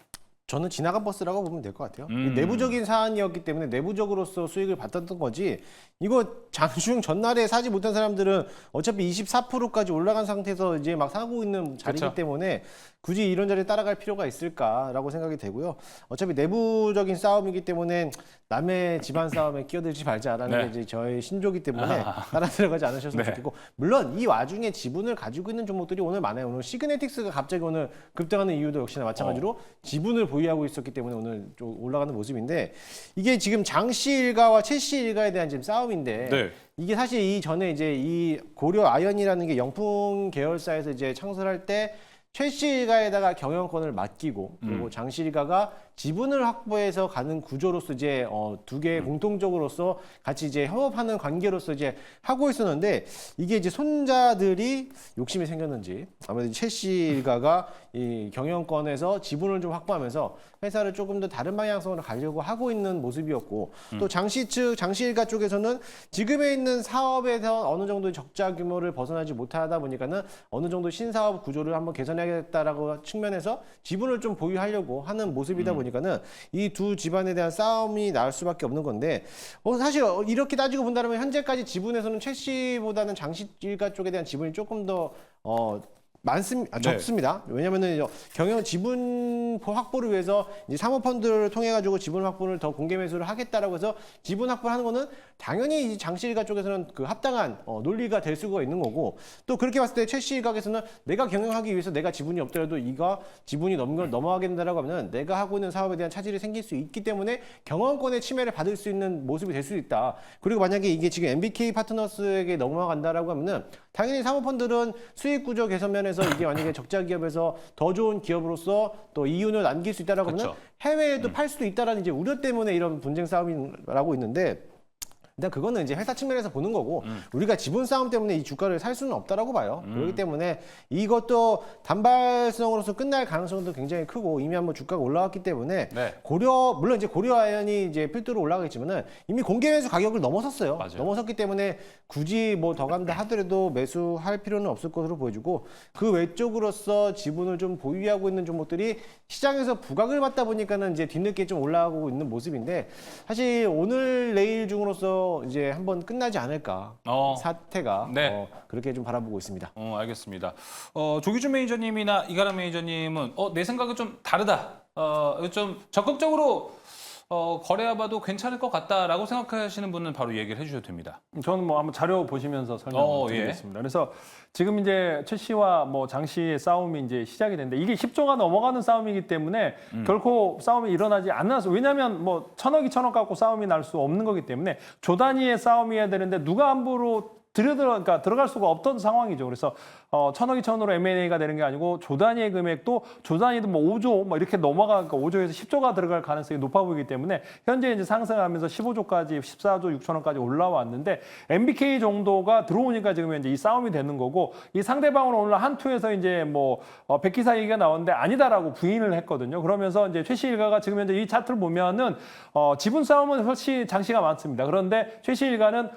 저는 지나간 버스라고 보면 될 것 같아요. 내부적인 사안이었기 때문에 내부적으로서 수익을 받았던 거지. 이거 장중 전날에 사지 못한 사람들은 어차피 24%까지 올라간 상태에서 이제 막 사고 있는 자리이기 그쵸. 때문에 굳이 이런 자리에 따라갈 필요가 있을까라고 생각이 되고요. 어차피 내부적인 싸움이기 때문에 남의 집안 싸움에 끼어들지 말자라는 네. 게 이제 저의 신조기 때문에 따라 들어가지 않으셨으면 네. 좋겠고, 물론 이 와중에 지분을 가지고 있는 종목들이 오늘 많아요. 오늘 시그네틱스가 갑자기 오늘 급등하는 이유도 역시나 마찬가지로 지분을 보유하고 있었기 때문에 오늘 좀 올라가는 모습인데, 이게 지금 장시 일가와 최씨 일가에 대한 지금 싸움인데 네. 이게 사실 이 전에 이제 이 고려 아연이라는 게 영풍 계열사에서 이제 창설할 때 최씨 일가에다가 경영권을 맡기고 그리고 장시 일가가 지분을 확보해서 가는 구조로서 이제 두 개 공통적으로서 같이 이제 협업하는 관계로서 이제 하고 있었는데, 이게 이제 손자들이 욕심이 생겼는지 아무래도 최씨 일가가 이 경영권에서 지분을 좀 확보하면서 회사를 조금 더 다른 방향성으로 가려고 하고 있는 모습이었고, 또 장시 측 장시 일가 쪽에서는 지금에 있는 사업에서 어느 정도 적자 규모를 벗어나지 못하다 보니까는 어느 정도 신사업 구조를 한번 개선해야겠다라고 측면에서 지분을 좀 보유하려고 하는 모습이다 보니까는 이 두 집안에 대한 싸움이 나올 수밖에 없는 건데, 사실 이렇게 따지고 본다면 현재까지 지분에서는 최씨보다는 장씨 일가 쪽에 대한 지분이 조금 더 적습니다. 왜냐면은 경영 지분 확보를 위해서 이제 사모펀드를 통해 가지고 지분 확보를 더 공개 매수를 하겠다라고 해서 지분 확보를 하는 거는 당연히 이 장시일가 쪽에서는 그 합당한 논리가 될 수가 있는 거고, 또 그렇게 봤을 때 최씨일가에서는 내가 경영하기 위해서 내가 지분이 없더라도 이가 지분이 넘어가게 된다라고 하면 내가 하고 있는 사업에 대한 차질이 생길 수 있기 때문에 경영권의 침해를 받을 수 있는 모습이 될 수 있다. 그리고 만약에 이게 지금 MBK 파트너스에게 넘어간다라고 하면은 당연히 사모펀드는 수익 구조 개선 면에서 이게 만약에 적자 기업에서 더 좋은 기업으로서 또 이윤을 남길 수 있다라고 하면 해외에도 팔 수도 있다라는 이제 우려 때문에 이런 분쟁 싸움이라고 있는데, 일단 그거는 이제 회사 측면에서 보는 거고 우리가 지분 싸움 때문에 이 주가를 살 수는 없다라고 봐요. 그렇기 때문에 이것도 단발성으로서 끝날 가능성도 굉장히 크고, 이미 한번 주가가 올라왔기 때문에 네. 물론 이제 고려아연이 이제 필두로 올라가겠지만은 이미 공개 매수 가격을 넘어섰어요. 맞아요. 넘어섰기 때문에 굳이 뭐 더 간다 하더라도 매수할 필요는 없을 것으로 보여지고, 그 외적으로서 지분을 좀 보유하고 있는 종목들이 시장에서 부각을 받다 보니까는 이제 뒤늦게 좀 올라가고 있는 모습인데, 사실 오늘 내일 중으로서 이제 한번 끝나지 않을까 사태가 네. 그렇게 좀 바라보고 있습니다. 알겠습니다. 조기준 매니저님이나 이가람 매니저님은 내 생각은 좀 다르다. 좀 적극적으로 거래해봐도 괜찮을 것 같다라고 생각하시는 분은 바로 얘기를 해주셔도 됩니다. 저는 뭐 한번 자료 보시면서 설명드리겠습니다. 그래서 지금 이제 최 씨와 뭐 장 씨의 싸움이 이제 시작이 됐는데, 이게 10조가 넘어가는 싸움이기 때문에 결코 싸움이 일어나지 않아서, 왜냐하면 뭐 1,000억, 2,000억 갖고 싸움이 날 수 없는 거기 때문에 조 단위의 싸움이어야 되는데 누가 함부로 그러니까 들어갈 수가 없던 상황이죠. 그래서 1,000억, 2,000억으로 M&A가 되는 게 아니고 조 단위의 금액도 조 단위도 뭐 5조 뭐 이렇게 넘어가니까 5조에서 10조가 들어갈 가능성이 높아 보이기 때문에 현재 이제 상승하면서 15조까지 14조 6천억까지 올라왔는데 MBK 정도가 들어오니까 지금 이제 이 싸움이 되는 거고 이 상대방으로 오늘 한투에서 이제 뭐 백기사 얘기가 나오는데 아니다라고 부인을 했거든요. 그러면서 이제 최씨 일가가 지금 현재 이 차트를 보면은 지분 싸움은 훨씬 장시가 많습니다. 그런데 최씨 일가는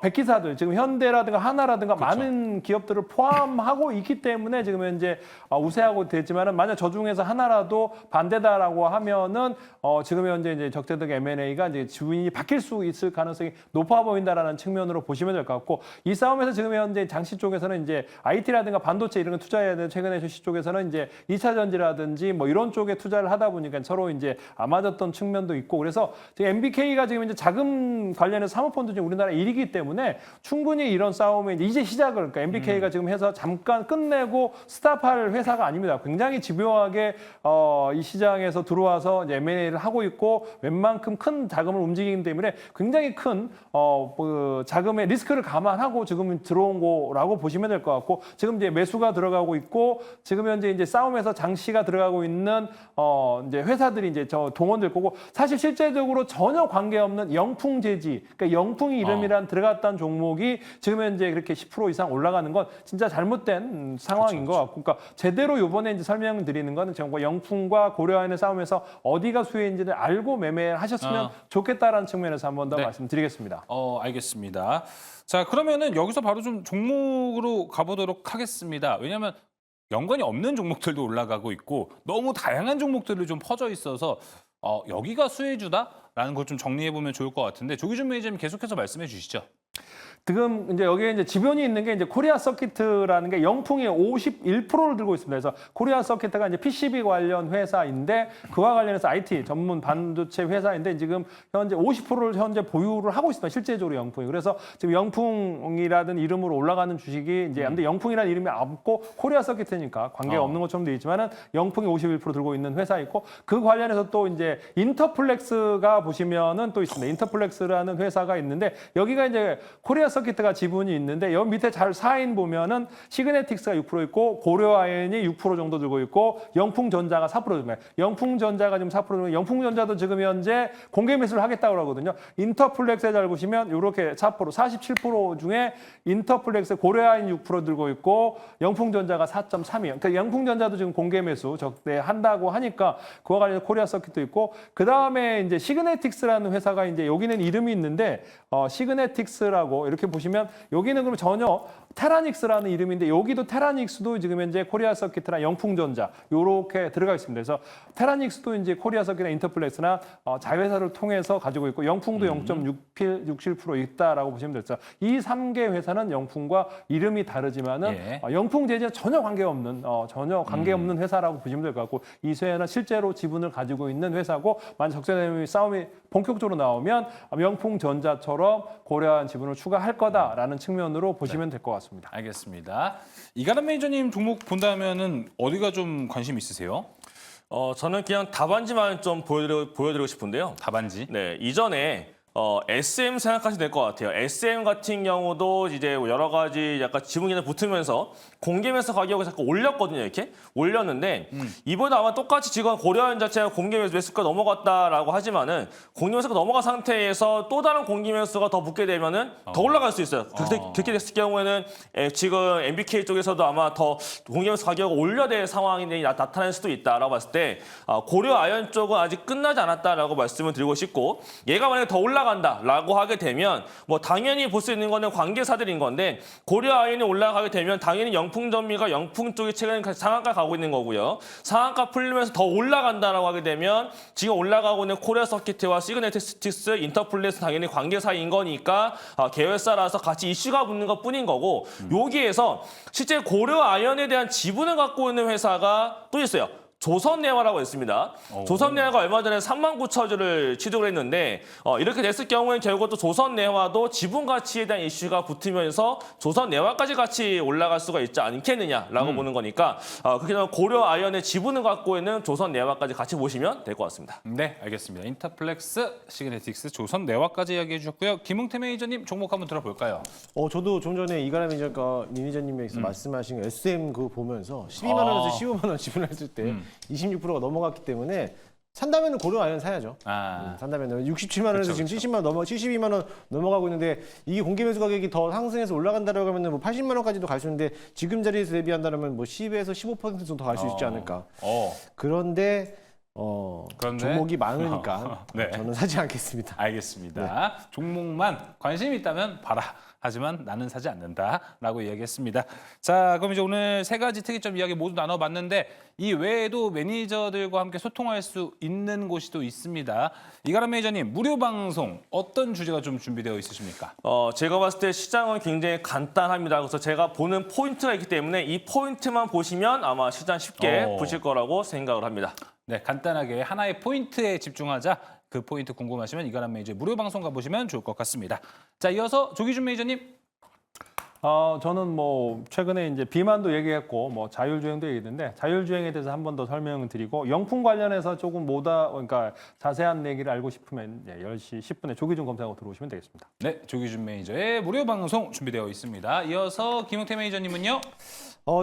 백기사들 지금 현대라든가 하나라든가 많은 기업들을 포함하고 있기 때문에 지금 현재 우세하고 됐지만은 만약 저 중에서 하나라도 반대다라고 하면은 지금 현재 이제 적대적 M&A가 이제 주인이 바뀔 수 있을 가능성이 높아 보인다라는 측면으로 보시면 될 것 같고 이 싸움에서 지금 현재 장시 쪽에서는 이제 IT라든가 반도체 이런 거 투자해야 되는 최근에 최씨 쪽에서는 이제 2차 전지라든지 뭐 이런 쪽에 투자를 하다 보니까 서로 이제 안 맞았던 측면도 있고 그래서 지금 MBK가 지금 이제 자금 관련해서 사모펀드 중 우리나라 1위기 때문에 충분히 이런 싸움에 이제 시작을 그러니까 MBK가 지금 해서 잠깐 끝내고 스탑할 회사가 아닙니다. 굉장히 집요하게 이 시장에서 들어와서 이제 M&A를 하고 있고 웬만큼 큰 자금을 움직이기 때문에 굉장히 큰 그 자금의 리스크를 감안하고 지금 들어온 거라고 보시면 될 것 같고 지금 이제 매수가 들어가고 있고 지금 현재 이제 싸움에서 장시가 들어가고 있는 이제 회사들이 이제 동원될 거고 사실 실제적으로 전혀 관계없는 영풍재지 그러니까 영풍이 이름이란 들어갔다는 종목이 지금 현재 그렇게 10% 이상 올라가는 건 진짜 잘못된 상황인 것 같고 그러니까 제대로 이번에 이제 설명드리는 거는 정말 영풍과 고려아연의 싸움에서 어디가 수혜인지를 알고 매매를 하셨으면 좋겠다라는 측면에서 한 번 더 네. 말씀드리겠습니다. 알겠습니다. 자, 그러면은 여기서 바로 좀 종목으로 가보도록 하겠습니다. 왜냐하면 연관이 없는 종목들도 올라가고 있고 너무 다양한 종목들이 좀 퍼져 있어서 여기가 수혜주다라는 걸 좀 정리해 보면 좋을 것 같은데 조기준 매니저님 계속해서 말씀해 주시죠. 지금 이제 여기에 이제 지분이 있는 게 이제 코리아 서키트라는 게 영풍이 51%를 들고 있습니다. 그래서 코리아 서키트가 이제 PCB 관련 회사인데 그와 관련해서 IT 전문 반도체 회사인데 지금 현재 50%를 현재 보유를 하고 있습니다. 실제적으로 영풍이. 그래서 지금 영풍이라는 이름으로 올라가는 주식이 이제 근데 영풍이라는 이름이 없고 코리아 서키트니까 관계가 없는 것처럼 돼 있지만은 영풍이 51% 들고 있는 회사 있고 그 관련해서 또 이제 인터플렉스가 보시면은 또 있습니다. 인터플렉스라는 회사가 있는데 여기가 이제 코리아 서키트가 지분이 있는데 여기 밑에 잘 사인 보면은 시그네틱스가 6% 있고 고려아연이 6% 정도 들고 있고 영풍전자가 4% 들고 영풍전자가 지금 4% 들고 영풍전자도 지금 현재 공개 매수를 하겠다고 그러거든요. 인터플렉스에 잘 보시면 이렇게 4% 47% 중에 인터플렉스 고려아연 6% 들고 있고 영풍전자가 4.3이에요. 그러니까 영풍전자도 지금 공개 매수 적대한다고 하니까 그와 관련해서 코리아 서키트 있고 그 다음에 이제 시그네틱스라는 회사가 이제 여기는 이름이 있는데 시그네틱스라고 이렇게 보시면 여기는 그럼 전혀 테라닉스라는 이름인데 여기도 테라닉스도 지금 현재 코리아 서키트나 영풍전자 이렇게 들어가 있습니다. 그래서 테라닉스도 이제 코리아 서키트나 인터플렉스나 자회사를 통해서 가지고 있고 영풍도 0.67% 있다라고 보시면 되죠. 이 3개 회사는 영풍과 이름이 다르지만은 영풍 재질은 전혀 관계없는 회사라고 보시면 될 것 같고 이 회사는 실제로 지분을 가지고 있는 회사고 만약 적대적인 싸움이 본격적으로 나오면 영풍전자처럼 고려한 지분을 추가할 거다라는 측면으로 보시면 될 것 같습니다. 알겠습니다. 이가람 매니저님 종목 본다면은 어디가 좀 관심 있으세요? 저는 그냥 답안지만 좀 보여드리고 싶은데요. 답안지. 네, 이전에 SM 생각하시면 될 것 같아요. SM 같은 경우도 이제 여러 가지 약간 지분기능 붙으면서 공개매수 가격을 자꾸 올렸거든요. 이렇게 올렸는데 이번에 아마 똑같이 지금 고려아연 자체가 공개매수가 넘어갔다라고 하지만은 공개매수가 넘어간 상태에서 또 다른 공개매수가 더 붙게 되면은 더 올라갈 수 있어요. 그렇게 됐을 경우에는 지금 MBK 쪽에서도 아마 더 공개매수 가격을 올려야 될 상황이 나타날 수도 있다라고 봤을 때 고려아연 쪽은 아직 끝나지 않았다라고 말씀을 드리고 싶고 얘가 만약에 더 올라간다라고 하게 되면 뭐 당연히 볼 수 있는 거는 관계사들인 건데 고려아연이 올라가게 되면 당연히 영풍전미가 영풍 쪽이 최근 상한가 가고 있는 거고요. 상한가 풀리면서 더 올라간다라고 하게 되면 지금 올라가고 있는 코리아 서키트와 시그네틱스, 인터플렉스 당연히 관계사인 거니까 계열사라서 같이 이슈가 붙는 것 뿐인 거고 여기에서 실제 고려아연에 대한 지분을 갖고 있는 회사가 또 있어요. 조선내화라고 있습니다. 조선내화가 얼마 전에 39,000주를 취득을 했는데 이렇게 됐을 경우에 결국 또 조선내화도 지분 가치에 대한 이슈가 붙으면서 조선내화까지 같이 올라갈 수가 있지 않겠느냐라고 보는 거니까 그렇게 되면 고려 아이언의 지분을 갖고 있는 조선내화까지 같이 보시면 될 것 같습니다. 네, 알겠습니다. 인터플렉스, 시그네틱스, 조선내화까지 이야기해 주셨고요. 김웅태 매니저님 종목 한번 들어볼까요? 저도 좀 전에 이가람 매니저님께서 말씀하신 SM 그거 보면서 12만 원에서 15만 원 지분했을 때 26%가 넘어갔기 때문에 산다면은 고려 아이언 사야죠. 산다면은 67만 원에서 그쵸, 지금 72만 원 넘어가고 있는데 이게 공개 매수 가격이 더 상승해서 올라간다라고 하면은 뭐 80만 원까지도 갈 수 있는데 지금 자리에서 대비한다면 뭐 10에서 15% 정도 갈 수 있지 않을까. 그런데 종목이 많으니까 네. 저는 사지 않겠습니다. 알겠습니다. 종목만 관심 있다면 봐라. 하지만 나는 사지 않는다라고 이야기했습니다. 자, 그럼 이제 오늘 세 가지 특이점 이야기 모두 나눠봤는데 이 외에도 매니저들과 함께 소통할 수 있는 곳이 또 있습니다. 이가람 매니저님, 무료 방송 어떤 주제가 좀 준비되어 있으십니까? 제가 봤을 때 시장은 굉장히 간단합니다. 그래서 제가 보는 포인트가 있기 때문에 이 포인트만 보시면 아마 시장 쉽게 보실 거라고 생각을 합니다. 네, 간단하게 하나의 포인트에 집중하자. 그 포인트 궁금하시면 이가람 매니저 무료 방송 가보시면 좋을 것 같습니다. 자, 이어서 조기준 매니저님. 저는 뭐 최근에 이제 비만도 얘기했고 뭐 자율주행도 얘기했는데 자율주행에 대해서 한 번 더 설명을 드리고 영풍 관련해서 조금 그러니까 자세한 얘기를 알고 싶으면 10시 10분에 조기준 검색하고 들어오시면 되겠습니다. 네, 조기준 매니저의 무료 방송 준비되어 있습니다. 이어서 김용태 매니저님은요?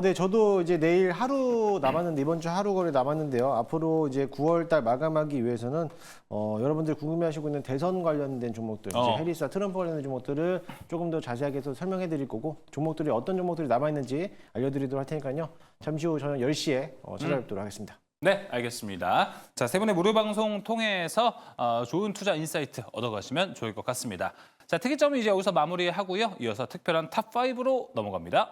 네, 저도 이제 내일 하루 남았는데 이번 주 하루 거래 남았는데요. 앞으로 이제 9월 달 마감하기 위해서는 여러분들 궁금해하시고 있는 대선 관련된 종목들, 이제 해리스와 트럼프 관련된 종목들을 조금 더 자세하게 해서 설명해 드릴 거고 종목들이 어떤 종목들이 남아 있는지 알려드리도록 할 테니까요. 잠시 후 저는 10시에 찾아뵙도록 하겠습니다. 네, 알겠습니다. 자, 세 분의 무료 방송 통해서 좋은 투자 인사이트 얻어가시면 좋을 것 같습니다. 자, 특이점은 이제 여기서 마무리하고요. 이어서 특별한 탑5로 넘어갑니다.